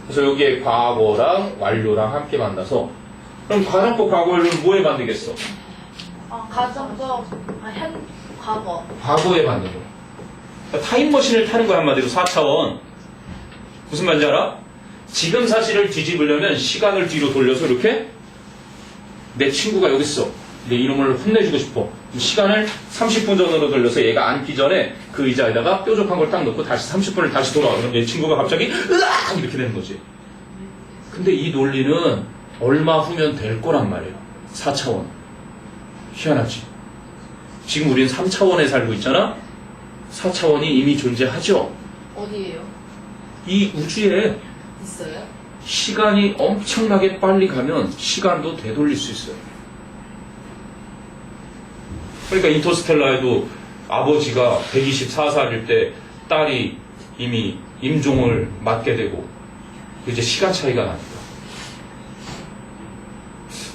그래서 여기에 과거랑 완료랑 함께 만나서 그럼 가정법 과거 완료는 뭐에 반대겠어? 가정법, 현, 과거. 과거에 반대로. 그러니까 타임머신을 타는 거야, 한마디로 4차원. 무슨 말인지 알아? 지금 사실을 뒤집으려면 시간을 뒤로 돌려서 이렇게 내 친구가 여기 있어. 내 이름을 혼내주고 싶어. 시간을 30분 전으로 돌려서 얘가 앉기 전에 그 의자에다가 뾰족한 걸 딱 넣고 다시 30분을 다시 돌아와. 그럼 내 친구가 갑자기 으악! 이렇게 되는 거지. 근데 이 논리는 얼마 후면 될 거란 말이에요. 4차원. 희한하지. 지금 우린 3차원에 살고 있잖아. 4차원이 이미 존재하죠. 어디예요? 이 우주에 있어요? 시간이 엄청나게 빨리 가면 시간도 되돌릴 수 있어요. 그러니까 인터스텔라에도 아버지가 124살일 때 딸이 이미 임종을 맞게 되고 이제 시간 차이가 나니까.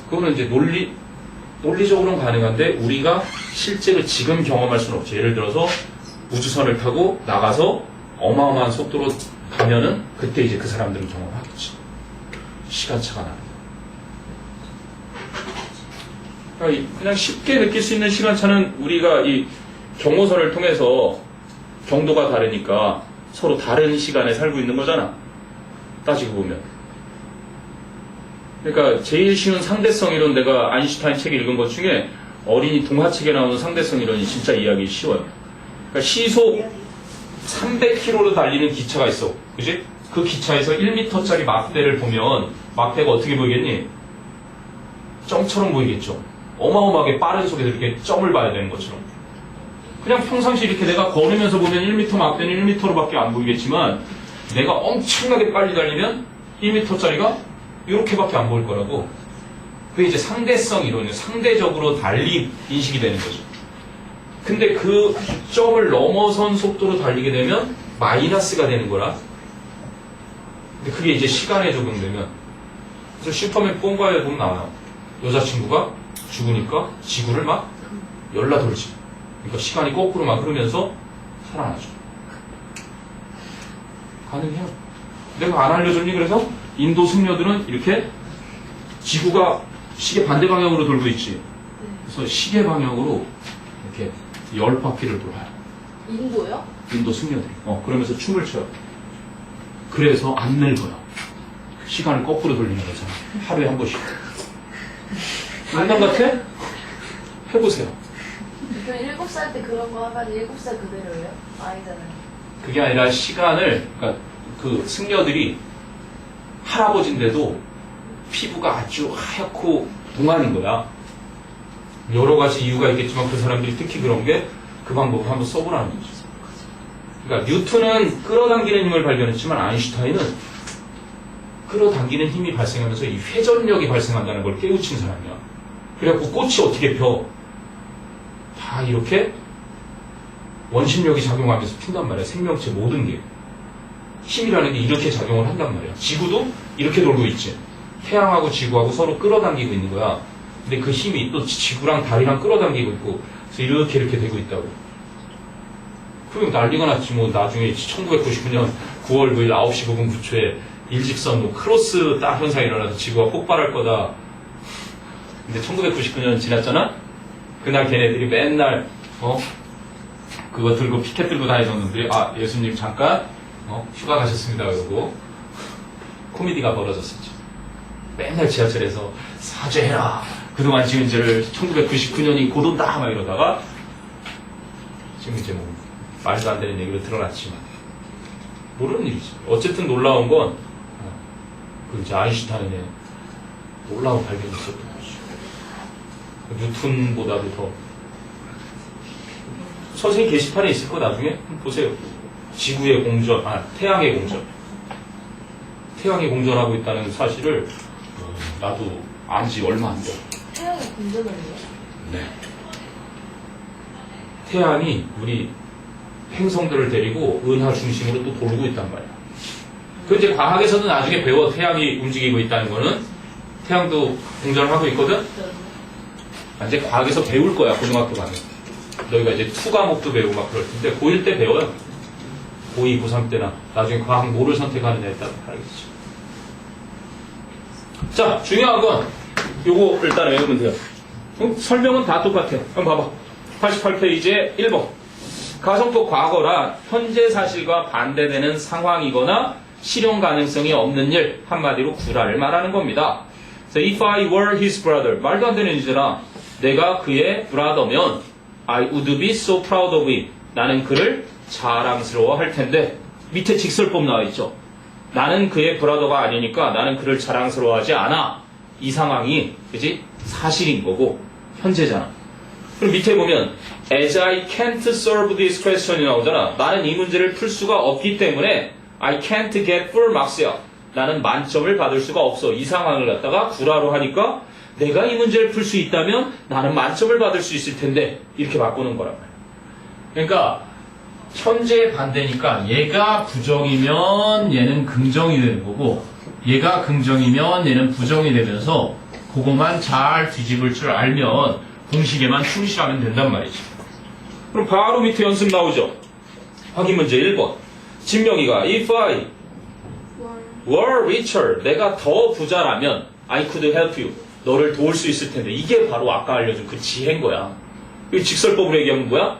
그거는 이제 논리적으로는 가능한데 우리가 실제로 지금 경험할 수는 없지. 예를 들어서 우주선을 타고 나가서 어마어마한 속도로 가면은 그때 이제 그 사람들은 경험하겠지. 시간차가 나는 거야. 그냥 쉽게 느낄 수 있는 시간차는 우리가 이 경호선을 통해서 경도가 다르니까 서로 다른 시간에 살고 있는 거잖아. 따지고 보면. 그러니까 제일 쉬운 상대성 이론, 내가 아인슈타인 책 읽은 것 중에 어린이 동화책에 나오는 상대성 이론이 진짜 이해하기 쉬워요. 그러니까 시속 300km로 달리는 기차가 있어. 그지? 그 기차에서 1m짜리 막대를 보면 막대가 어떻게 보이겠니? 점처럼 보이겠죠. 어마어마하게 빠른 속에서 이렇게 점을 봐야 되는 것처럼. 그냥 평상시 이렇게 내가 걸으면서 보면 1m 막대는 1m로밖에 안 보이겠지만 내가 엄청나게 빨리 달리면 1m짜리가 이렇게밖에 안 보일 거라고. 그게 이제 상대성 이론이에요. 상대적으로 달리 인식이 되는 거죠. 근데 그 점을 넘어선 속도로 달리게 되면 마이너스가 되는 거라. 근데 그게 이제 시간에 적용되면. 그래서 슈퍼맨 뽕과에 보면 나와요. 여자친구가 죽으니까 지구를 막 열라 돌지. 그러니까 시간이 거꾸로 막 흐르면서 살아나죠. 가능해요. 내가 안 알려줬니? 그래서 인도 승려들은 이렇게 지구가 시계 반대 방향으로 돌고 있지. 그래서 시계 방향으로 이렇게 10바퀴를 돌아요. 인도요? 인도 승려들이. 그러면서 춤을 춰요. 그래서 안 늙어요. 시간을 거꾸로 돌리는 거잖아. 하루에 한 번씩. 농담 같아? 해보세요. 그 7살 때 그런 거 하면 7살 그대로예요? 아니잖아요. 그게 아니라 시간을, 그러니까 그 승려들이 할아버지인데도 피부가 아주 하얗고 동안인 거야. 여러 가지 이유가 있겠지만 그 사람들이 특히 그런 게 그 방법을 한번 써보라는 거죠. 그러니까 뉴턴은 끌어당기는 힘을 발견했지만 아인슈타인은 끌어당기는 힘이 발생하면서 이 회전력이 발생한다는 걸 깨우친 사람이야. 그래갖고 꽃이 어떻게 펴? 다 이렇게 원심력이 작용하면서 핀단 말이야. 생명체 모든 게. 힘이라는 게 이렇게 작용을 한단 말이야. 지구도 이렇게 돌고 있지. 태양하고 지구하고 서로 끌어당기고 있는 거야. 근데 그 힘이 또 지구랑 달이랑 끌어당기고 있고, 그래서 이렇게 되고 있다고. 그럼 난리가 났지. 뭐 나중에 1999년 9월 9일 9시 9분 9초에 일직선 뭐 크로스 딱 현상이 일어나서 지구가 폭발할 거다. 근데 1999년 지났잖아? 그날 걔네들이 맨날 그거 들고 피켓 들고 다니던 놈들이 예수님 잠깐 휴가 가셨습니다 그러고 코미디가 벌어졌었죠. 맨날 지하철에서 사죄해라. 그동안 지은 죄를 1999년이 곧온다 막 이러다가 지금 이제 뭐 말도 안 되는 얘기를 드러났지만 모르는 일이지. 어쨌든 놀라운 건 그 이제 아인슈타인의 놀라운 발견이 있었던 거죠. 뉴턴보다도 더. 선생님 게시판에 있을 거 나중에 한번 보세요. 지구의 공전, 태양의 공전. 태양이 공전하고 있다는 사실을 나도 안 지 얼마 안 돼. 태양의 공전을 해요? 네. 태양이 우리 행성들을 데리고 은하 중심으로 또 돌고 있단 말이야. 그 이제 과학에서는 나중에 배워. 태양이 움직이고 있다는 거는 태양도 공전을 하고 있거든. 이제 과학에서 배울 거야. 고등학교 가면 너희가 이제 투과목도 배우고 막 그럴 텐데 고1 때 배워요. 고2, 고3 때나 나중에 과학 뭐를 선택하느냐에 따라 다르겠지. 자, 중요한 건 요거 일단 외우면 돼요. 설명은 다 똑같아요. 한번 봐봐. 88페이지에 1번. 가정법 과거란 현재 사실과 반대되는 상황이거나 실현 가능성이 없는 일, 한마디로 구라를 말하는 겁니다. So if I were his brother, 말도 안 되는 일이잖아. 내가 그의 brother면 I would be so proud of him. 나는 그를 자랑스러워 할 텐데. 밑에 직설법 나와 있죠. 나는 그의 브라더가 아니니까 나는 그를 자랑스러워하지 않아. 이 상황이 그지 사실인 거고 현재잖아. 그럼 밑에 보면 as I can't solve this question이 나오잖아. 나는 이 문제를 풀 수가 없기 때문에 I can't get full marks야. 나는 만점을 받을 수가 없어. 이 상황을 갖다가 구라로 하니까 내가 이 문제를 풀 수 있다면 나는 만점을 받을 수 있을 텐데 이렇게 바꾸는 거란 말이야. 그러니까 현재의 반대니까 얘가 부정이면 얘는 긍정이 되는 거고 얘가 긍정이면 얘는 부정이 되면서 그것만 잘 뒤집을 줄 알면 공식에만 충실하면 된단 말이지. 그럼 바로 밑에 연습 나오죠. 확인 문제 1번. 진명이가 if I were richer, 내가 더 부자라면 I could help you, 너를 도울 수 있을 텐데. 이게 바로 아까 알려준 그 지혜인 거야. 이 직설법으로 얘기하면 뭐야?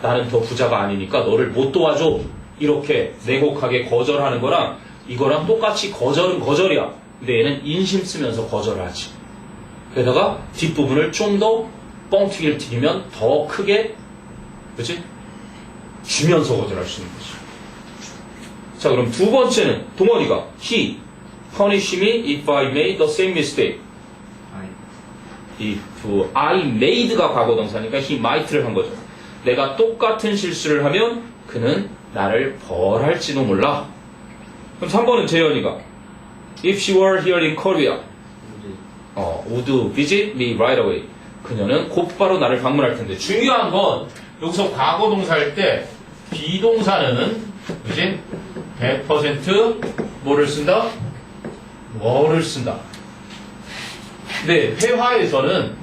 나는 더 부자가 아니니까 너를 못 도와줘. 이렇게 내곡하게 거절하는 거랑 이거랑 똑같이 거절은 거절이야. 근데 얘는 인심 쓰면서 거절을 하지. 게다가 뒷부분을 좀 더 뻥튀기를 튀기면 더 크게, 그치? 주면서 거절할 수 있는 거지. 자, 그럼 두 번째는 동원이가 he punish me if I made the same mistake. if I made가 과거동사니까 he might를 한 거죠. 내가 똑같은 실수를 하면 그는 나를 벌할지도 몰라. 그럼 3번은 재현이가 if she were here in Korea, would visit me right away. 그녀는 곧바로 나를 방문할 텐데. 중요한 건 여기서 과거동사일 때 비동사는 그지? 100% 뭐를 쓴다? 뭐를 쓴다. 근데 회화에서는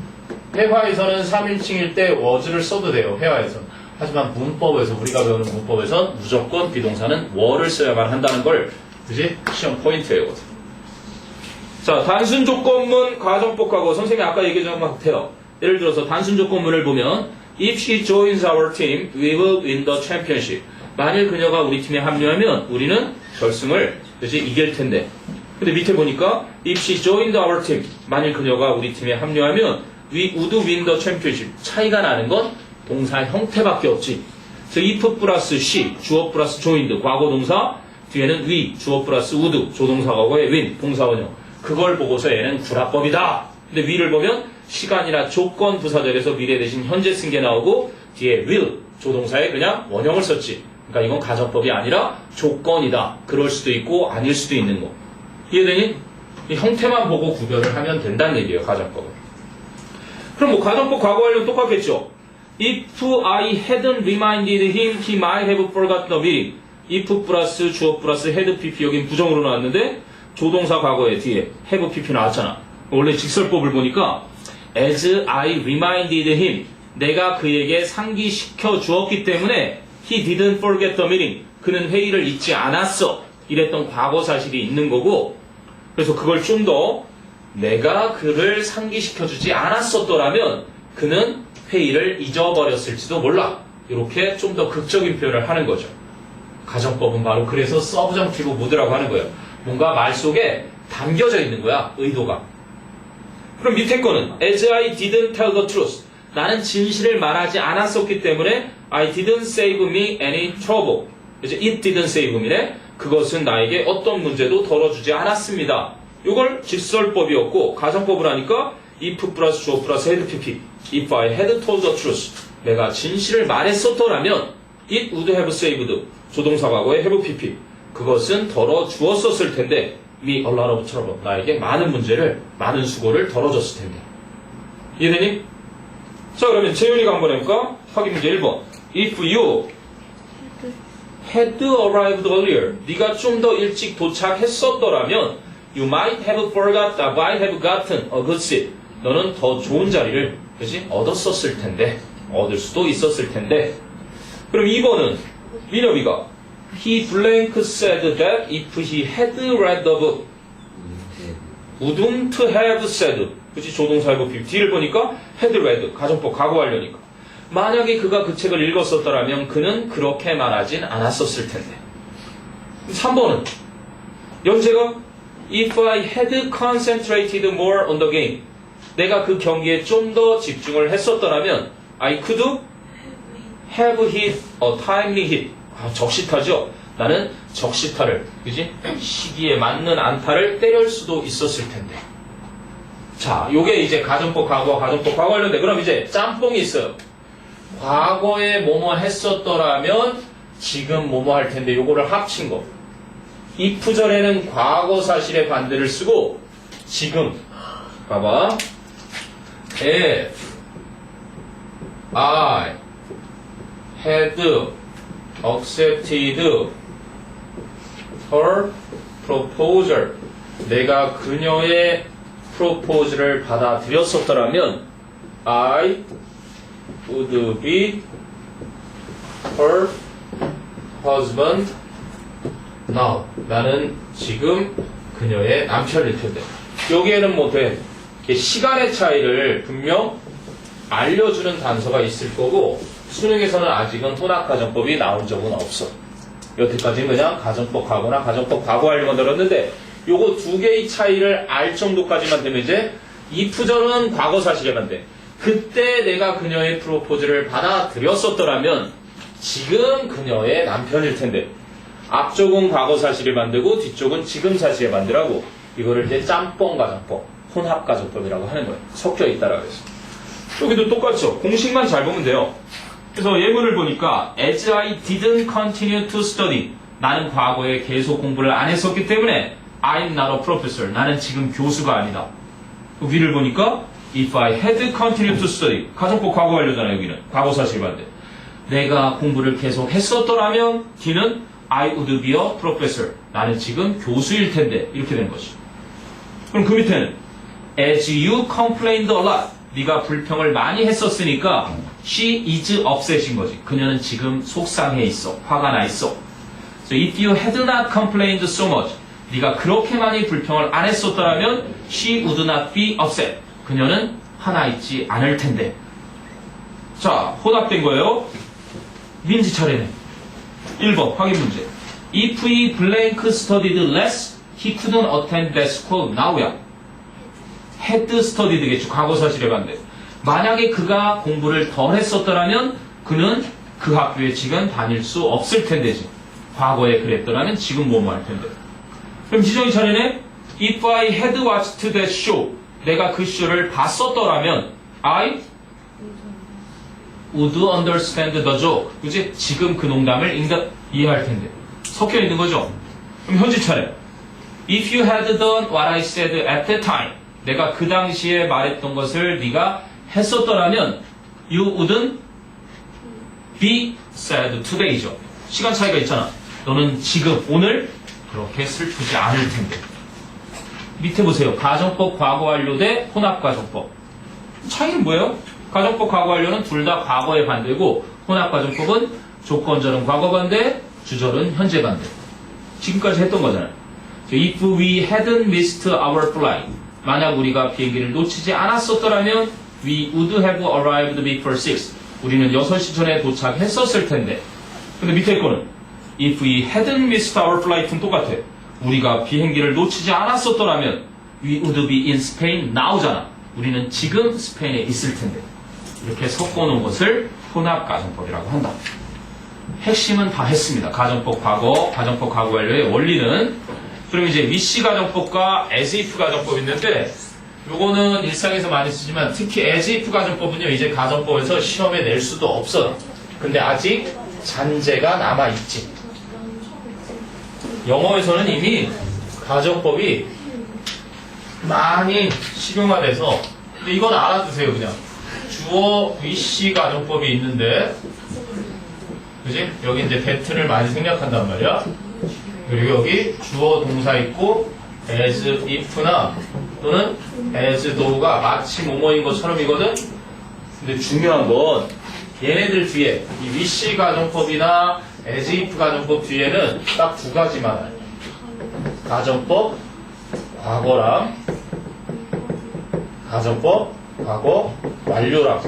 3인칭일 때 was를 써도 돼요. 회화에서는. 하지만 문법에서 우리가 배우는 문법에선 무조건 비동사는 were를 써야만 한다는 걸 그지? 시험 포인트예요. 자, 단순 조건문 가정법하고 선생님이 아까 얘기한 것 같아요. 예를 들어서 단순 조건문을 보면 if she joins our team, we will win the championship. 만일 그녀가 우리 팀에 합류하면 우리는 결승을 그치? 이길 텐데. 근데 밑에 보니까 if she joined our team, 만일 그녀가 우리 팀에 합류하면 we would win the championship. 차이가 나는 건 동사 형태밖에 없지. 그래서 if 플러스 she, 주어 플러스 joined, 과거동사, 뒤에는 we, 주어 플러스 would, 조동사 과거에 win, 동사원형. 그걸 보고서 얘는 구라법이다. 근데 we를 보면 시간이나 조건 부사절에서 미래 대신 현재 쓴 게 나오고 뒤에 will, 조동사에 그냥 원형을 썼지. 그러니까 이건 가정법이 아니라 조건이다. 그럴 수도 있고 아닐 수도 있는 거. 이해되니? 이 형태만 보고 구별을 하면 된다는 얘기예요. 가정법은. 그럼 뭐 가정법 과거 완료는 똑같겠죠. If I hadn't reminded him, he might have forgotten the meeting. if 플러스 주어 플러스 had pp 여긴 부정으로 나왔는데 조동사 과거에 뒤에 have pp 나왔잖아. 원래 직설법을 보니까 as I reminded him 내가 그에게 상기시켜 주었기 때문에 he didn't forget the meeting 그는 회의를 잊지 않았어 이랬던 과거 사실이 있는 거고 그래서 그걸 좀 더 내가 그를 상기시켜 주지 않았었더라면 그는 회의를 잊어버렸을지도 몰라 이렇게 좀 더 극적인 표현을 하는 거죠. 가정법은 바로 그래서 서브정티브 모드라고 하는 거예요. 뭔가 말 속에 담겨져 있는 거야 의도가. 그럼 밑에 거는 as I didn't tell the truth 나는 진실을 말하지 않았었기 때문에 I didn't save me any trouble 이제 it didn't save me네 그것은 나에게 어떤 문제도 덜어주지 않았습니다. 이걸 직설법이었고 가정법을 하니까 if 플러스 주어 플러스 had pp if I had told the truth 내가 진실을 말했었더라면 it would have saved 조동사 과거에 have pp 그것은 덜어주었었을 텐데 me a lot of trouble 나에게 많은 문제를 많은 수고를 덜어줬을 텐데 이해되니? 자 그러면 재윤이가 한번 해볼까? 확인 문제 1번 if you had arrived earlier 네가 좀 더 일찍 도착했었더라면 you might have gotten a good seat 너는 더 좋은 자리를 그치? 얻었었을 텐데 얻을 수도 있었을 텐데 그럼 2번은 민혁이가 he blank said that if he had read the book wouldn't have said 그치 조동사 have 뒤를 보니까 had read 가정법 과거 완료니까 만약에 그가 그 책을 읽었었더라면 그는 그렇게 말하진 않았었을 텐데 3번은 연재가 if I had concentrated more on the game 내가 그 경기에 좀 더 집중을 했었더라면 I could have hit a timely hit 적시타죠. 나는 적시타를 그지? 시기에 맞는 안타를 때릴 수도 있었을 텐데 자 요게 이제 가정법 과거 가정법 과거 관련돼 그럼 이제 짬뽕이 있어요. 과거에 뭐뭐 했었더라면 지금 뭐뭐 할 텐데 요거를 합친 거 if절에는 과거 사실의 반대를 쓰고 지금 봐봐 if I had accepted her proposal 내가 그녀의 proposal을 받아들였었더라면 I would be her husband now 나는 지금 그녀의 남편일 텐데 여기에는 뭐 돼? 시간의 차이를 분명 알려주는 단서가 있을 거고 수능에서는 아직은 혼합가정법이 나온 적은 없어. 여태까지는 그냥 가정법 과거나 가정법 과거 완료만 들었는데 요거 두 개의 차이를 알 정도까지만 되면 이제 if절은 과거 사실에만 돼. 그때 내가 그녀의 프로포즈를 받아들였었더라면 지금 그녀의 남편일 텐데 앞쪽은 과거 사실을 만들고 뒤쪽은 지금 사실을 만들라고 이거를 이제 짬뽕 가정법, 혼합 가정법이라고 하는 거예요. 섞여 있다라고 해서. 여기도 똑같죠. 공식만 잘 보면 돼요. 그래서 예문을 보니까 as I didn't continue to study 나는 과거에 계속 공부를 안 했었기 때문에 I'm not a professor 나는 지금 교수가 아니다. 위를 보니까 if I had continued to study 가정법 과거 완료잖아 여기는 과거 사실 반대 내가 공부를 계속 했었더라면 뒤는 I would be a professor 나는 지금 교수일 텐데 이렇게 된 거지. 그럼 그 밑에는 as you complained a lot 네가 불평을 많이 했었으니까 she is upset인 거지. 그녀는 지금 속상해 있어. 화가 나 있어. So if you had not complained so much 네가 그렇게 많이 불평을 안 했었더라면 she would not be upset. 그녀는 화나 있지 않을 텐데. 자, 혼합된 거예요. 민지 차례네. 1번 확인 문제. If he blank studied less, he couldn't attend that school now야. had studied겠죠. 과거 사실에 반대. 만약에 그가 공부를 덜 했었더라면 그는 그 학교에 지금 다닐 수 없을 텐데지. 과거에 그랬더라면 지금 뭐뭐 할 텐데. 그럼 지정이 차례네. If I had watched that show, 내가 그 쇼를 봤었더라면 I would understand the joke. 그치? 지금 그 농담을 이해할 텐데. 섞여 있는 거죠. 그럼 현지 차례. If you had done what I said at that time, 내가 그 당시에 말했던 것을 네가 했었더라면 you wouldn't be sad today죠. 시간 차이가 있잖아. 너는 지금 오늘 그렇게 슬프지 않을 텐데. 밑에 보세요. 가정법 과거 완료 대 혼합 가정법. 차이는 뭐예요? 가정법 과거 완료는 둘 다 과거의 반대고 혼합 가정법은 조건절은 과거 반대, 주절은 현재 반대. 지금까지 했던 거잖아요. If we hadn't missed our flight, 만약 우리가 비행기를 놓치지 않았었더라면 we would have arrived before 6. 우리는 6시 전에 도착했었을 텐데. 근데 밑에 거는 If we hadn't missed our flight는 똑같아. 우리가 비행기를 놓치지 않았었더라면 we would be in Spain now잖아. 우리는 지금 스페인에 있을 텐데. 이렇게 섞어놓은 것을 혼합 가정법이라고 한다. 핵심은 다 했습니다. 가정법 과거, 가정법 과거 완료의 원리는. 그럼 이제 위시 가정법과 as if 가정법이 있는데 요거는 일상에서 많이 쓰지만 특히 as if 가정법은요 이제 가정법에서 시험에 낼 수도 없어요. 근데 아직 잔재가 남아있지. 영어에서는 이미 가정법이 많이 실용화돼서 근데 이건 알아두세요. 그냥 주어 위시 가정법이 있는데 그지? 여기 이제 배트를 많이 생략한단 말이야. 그리고 여기 주어 동사 있고 as if나 또는 as though가 마치 뭐뭐인 것처럼이거든. 근데 중요한 건 얘네들 뒤에 이 wish 가정법이나 as if 가정법 뒤에는 딱 두 가지만 알아요. 가정법 과거랑 가정법 과거 완료랑.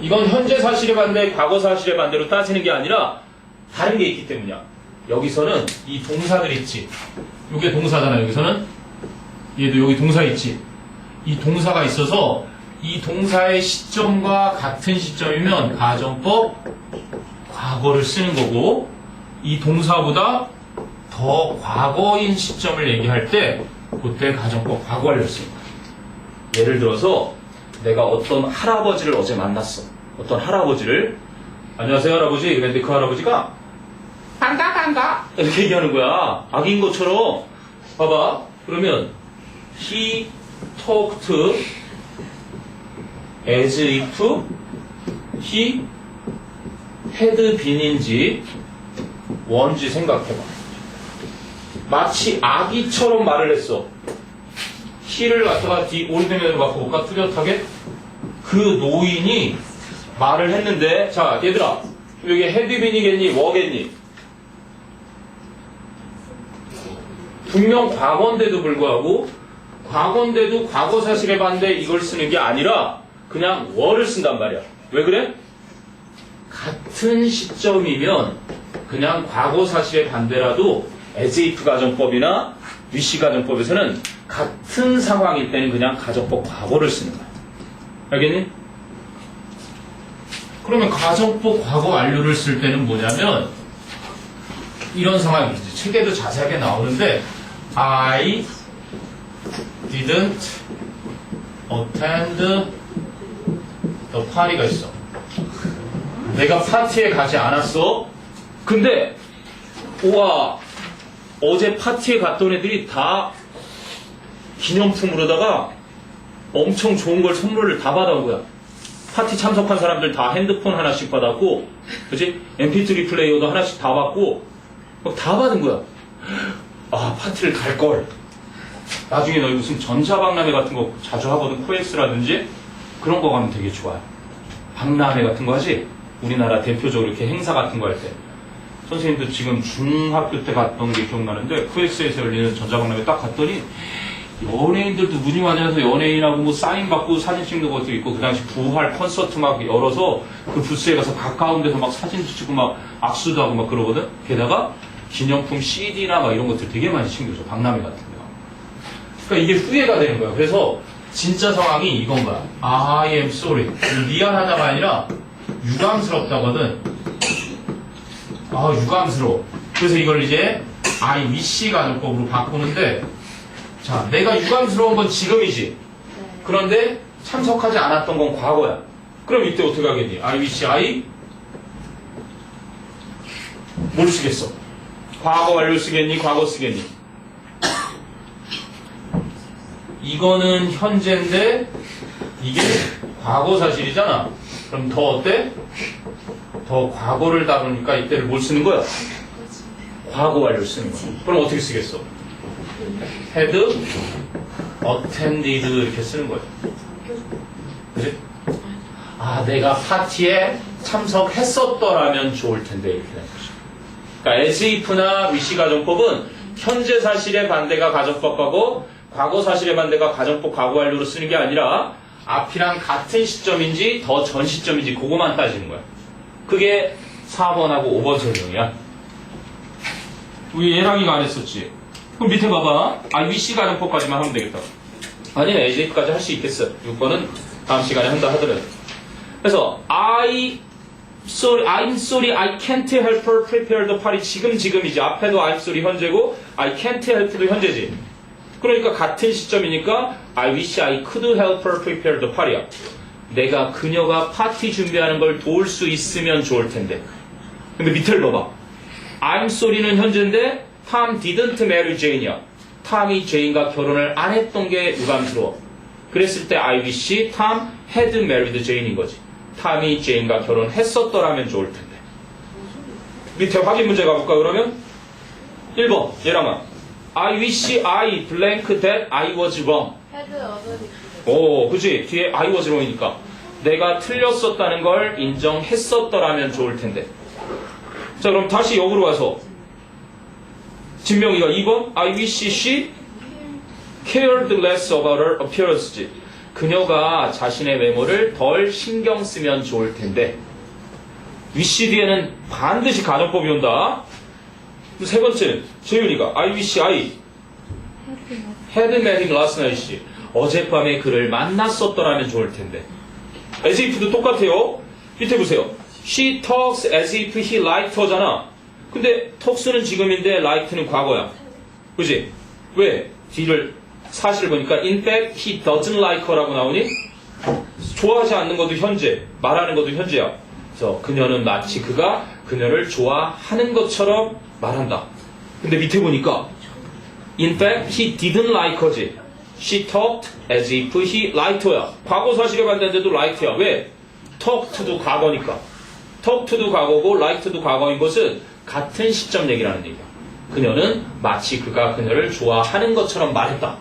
이건 현재 사실의 반대, 과거 사실의 반대로 따지는 게 아니라 다른 게 있기 때문이야. 여기서는 이 동사들 있지. 이게 동사잖아. 여기서는 얘도 여기 동사 있지. 이 동사가 있어서 이 동사의 시점과 같은 시점이면 가정법 과거를 쓰는 거고 이 동사보다 더 과거인 시점을 얘기할 때 그때 가정법 과거 완료를 씁니다. 예를 들어서 내가 어떤 할아버지를 어제 만났어. 어떤 할아버지를 안녕하세요 할아버지 그랬는데 그 할아버지가 반가 이렇게 얘기하는 거야. 악인 것처럼. 봐봐. 그러면 he talked as if he had been인지 뭔지 생각해봐. 마치 아기처럼 말을 했어. he를 갖다가 올드면으로 바꿔볼까? 뚜렷하게 그 노인이 말을 했는데 자 얘들아 여기 had been이겠니? 뭐겠니? 분명 과거인데도 불구하고 과거인데도 과거 사실에 반대 이걸 쓰는 게 아니라 그냥 were 쓴단 말이야. 왜 그래? 같은 시점이면 그냥 과거 사실의 반대라도 as if 가정법이나 wish 가정법에서는 같은 상황일 때는 그냥 가정법 과거를 쓰는 거야. 알겠니? 그러면 가정법 과거 완료를 쓸 때는 뭐냐면 이런 상황이 있지. 책에도 자세하게 나오는데 I didn't attend the party가 있어. 내가 파티에 가지 않았어. 근데 우와 어제 파티에 갔던 애들이 다 기념품으로다가 엄청 좋은 걸 선물을 다 받아온 거야. 파티 참석한 사람들 다 핸드폰 하나씩 받았고 그치? mp3 플레이어도 하나씩 다 받고 막 다 받은 거야. 아 파티를 갈걸. 나중에 너희 무슨 전자박람회 같은 거 자주 하거든. 코엑스라든지 그런 거 가면 되게 좋아요. 박람회 같은 거 하지? 우리나라 대표적으로 이렇게 행사 같은 거 할 때 선생님도 지금 중학교 때 갔던 게 기억나는데 코엑스에서 열리는 전자박람회 딱 갔더니 연예인들도 눈이 많아서 연예인하고 뭐 사인 받고 사진 찍는 것도 있고 그 당시 부활 콘서트 막 열어서 그 부스에 가서 가까운 데서 막 사진도 찍고 막 악수도 하고 막 그러거든. 게다가 기념품 CD나 막 이런 것들 되게 많이 챙겨줘. 박람회 같은 거. 그러니까 이게 후회가 되는 거야. 그래서 진짜 상황이 이건 거야. I am sorry. 미안하다가 아니라 유감스럽다거든. 아 유감스러워. 그래서 이걸 이제 I wish 가정법으로 바꾸는데 자 내가 유감스러운 건 지금이지. 그런데 참석하지 않았던 건 과거야. 그럼 이때 어떻게 하겠니? I wish I 뭘 쓰겠어? 과거 완료 쓰겠니? 과거 쓰겠니? 이거는 현재인데 이게 과거 사실이잖아. 그럼 더 어때? 더 과거를 다루니까 이때를 뭘 쓰는 거야? 과거 완료를 쓰는 거야. 그럼 어떻게 쓰겠어? had attended 이렇게 쓰는 거야. 그지? 아, 내가 파티에 참석했었더라면 좋을 텐데 이렇게 되는 거죠. 그러니까 as if나 wish 가정법은 현재 사실의 반대가 가정법하고 과거 사실의 반대가 가정법 과거 완료로 쓰는 게 아니라 앞이랑 같은 시점인지 더 전 시점인지 그거만 따지는 거야. 그게 4번하고 5번 설명이야. 우리 예랑이가 안 했었지. 그럼 밑에 봐봐. I wish 가정법까지만 하면 되겠다. 아니, as if까지 할 수 있겠어. 6번은 다음 시간에 한다 하더라도. 그래서 I'm sorry, I can't help her prepare the party. 지금이지. 앞에도 I'm sorry 현재고 I can't help도 현재지. 그러니까 같은 시점이니까 I wish I could help her prepare the party야. 내가 그녀가 파티 준비하는 걸 도울 수 있으면 좋을 텐데. 근데 밑을 봐봐. I'm sorry는 현재인데 Tom didn't marry Jane이야. 탐이 제인과 결혼을 안 했던 게 유감스러워. 그랬을 때 I wish Tom had married Jane인 거지. 탐이 제인과 결혼했었더라면 좋을 텐데. 밑에 확인 문제 가볼까 그러면? 1번 얘랑아. I wish I blank that I was wrong. 헤드 어더리. 오, 그치? 뒤에 I was wrong이니까 내가 틀렸었다는 걸 인정했었더라면 좋을 텐데. 자, 그럼 다시 역으로 와서 진명이가 2번 I wish she cared less about her appearance. 그녀가 자신의 외모를 덜 신경 쓰면 좋을 텐데. wish 뒤에는 반드시 가정법이 온다. 세 번째는 재윤이가 I wish I had met him last night. 어젯밤에 그를 만났었더라면 좋을 텐데. as if도 똑같아요. 밑에 보세요. She talks as if he liked her잖아. 근데 talks는 지금인데 liked는 과거야. 그지? 왜? 뒤를 사실 보니까 in fact he doesn't like her라고 나오니? 좋아하지 않는 것도 현재, 말하는 것도 현재야. 그래서 그녀는 마치 그가 그녀를 좋아하는 것처럼 말한다. 근데 밑에 보니까 in fact he didn't like her지. She talked as if he liked her야. 과거 사실에 반대인데도 liked야. 왜? talked도 과거니까. talked도 과거고 liked도 과거인 것은 같은 시점 얘기라는 얘기야. 그녀는 마치 그가 그녀를 좋아하는 것처럼 말했다.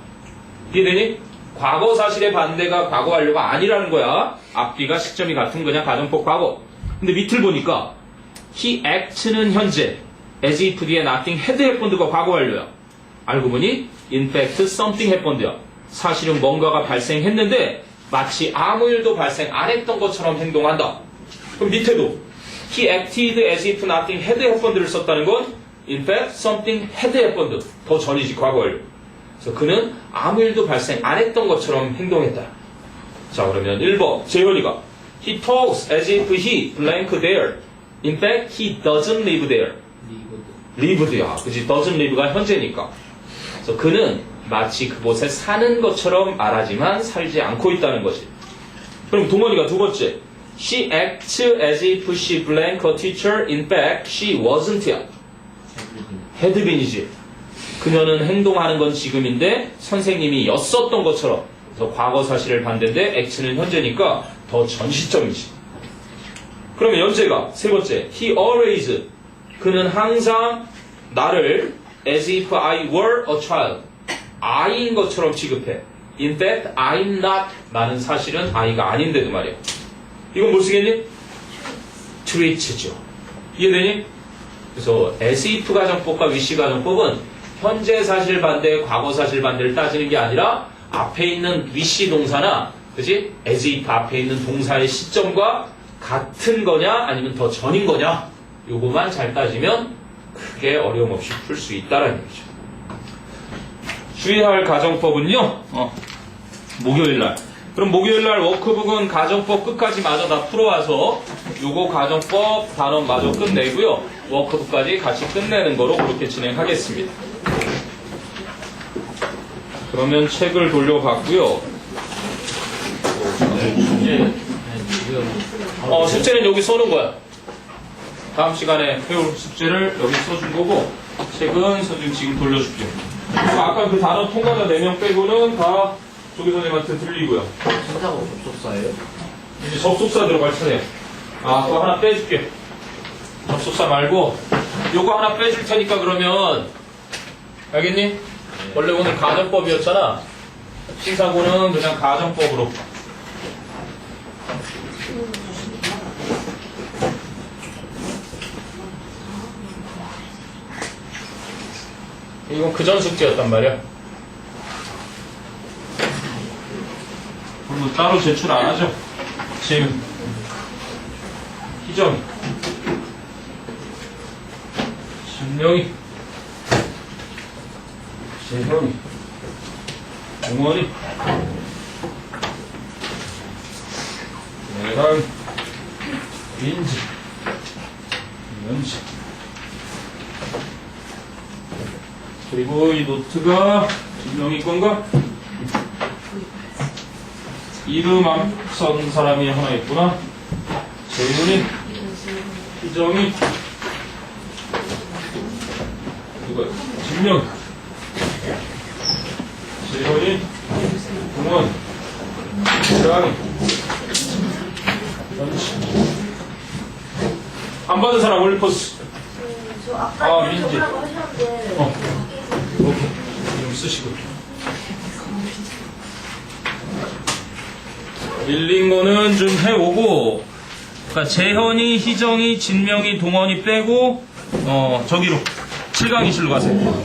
이해되니? 과거 사실의 반대가 과거 완료가 아니라는 거야. 앞뒤가 시점이 같은 거냐 가정법 과거. 근데 밑을 보니까 he act는 현재, as if 뒤에 nothing had happened가 과거 완료야. 알고 보니 in fact something happened야. 사실은 뭔가가 발생했는데 마치 아무 일도 발생 안 했던 것처럼 행동한다. 그럼 밑에도 he acted as if nothing had happened를 썼다는 건 in fact something had happened. 더 전이지 과거 완료. 그래서 그는 아무 일도 발생 안 했던 것처럼 행동했다. 자, 그러면 1번 재현이가 he talks as if he blank there. In fact he doesn't live there. lived야. 그치? doesn't live가 현재니까. 그래서 그는 마치 그곳에 사는 것처럼 말하지만 살지 않고 있다는 거지. 그럼 동원이가 두 번째 she acts as if she blank a teacher. In fact she wasn't야. had been이지. 그녀는 행동하는 건 지금인데 선생님이 였었던 것처럼. 그래서 과거 사실을 반대인데 act는 현재니까 더 전 시점이지. 그러면 연재가 세 번째 he always. 그는 항상 나를 as if I were a child. 아이인 것처럼 취급해. In fact, I'm not. 나는 사실은 아이가 아닌데도 말이야. 이건 뭘 쓰겠니? treats죠. 이해되니? 그래서 as if 가정법과 wish 가정법은 현재 사실 반대, 과거 사실 반대를 따지는 게 아니라 앞에 있는 wish 동사나, 그지? as if 앞에 있는 동사의 시점과 같은 거냐, 아니면 더 전인 거냐, 요거만 잘 따지면 크게 어려움 없이 풀 수 있다라는 얘기죠. 주의할 가정법은요, 목요일날. 그럼 목요일날 워크북은 가정법 끝까지 마저 다 풀어와서 요거 가정법 단원 마저 끝내고요. 워크북까지 같이 끝내는 거로 그렇게 진행하겠습니다. 그러면 책을 돌려봤고요. 숙제는 여기 써놓은 거야. 다음 시간에 배울 숙제를 여기 써준 거고, 책은 선생님 지금 돌려줄게요. 아까 그 단어 통과자 4명 빼고는 다 조기 선생님한테 들리고요. 진짜가 접속사예요? 이제 접속사 들어갈 차례야. 아, 또 하나 빼줄게. 접속사 말고 요거 하나 빼줄 테니까 그러면 알겠니? 원래 오늘 가정법이었잖아. 시사고는 그냥 가정법으로. 이건 그전 숙제였단 말이야. 그럼 뭐 따로 제출 안 하죠? 지금 희정이, 진명이, 재현이, 동원이, 내랑, 민지, 연지. 그리고 이 노트가 진명이 건가? 이름 앞선 사람이 하나 있구나. 재윤이, 희정이, 누가? 진명, 재현이, 동원, 재랑이, 연지. 안 받은 사람 올리포스. 저 아까 아, 이름 민지. 적으라고 하셨는데 오케이. 이름 쓰시고. 밀린 거는 좀 해오고, 그러니까 재현이, 희정이, 진명이, 동원이 빼고, 저기로 7강의실로 가세요.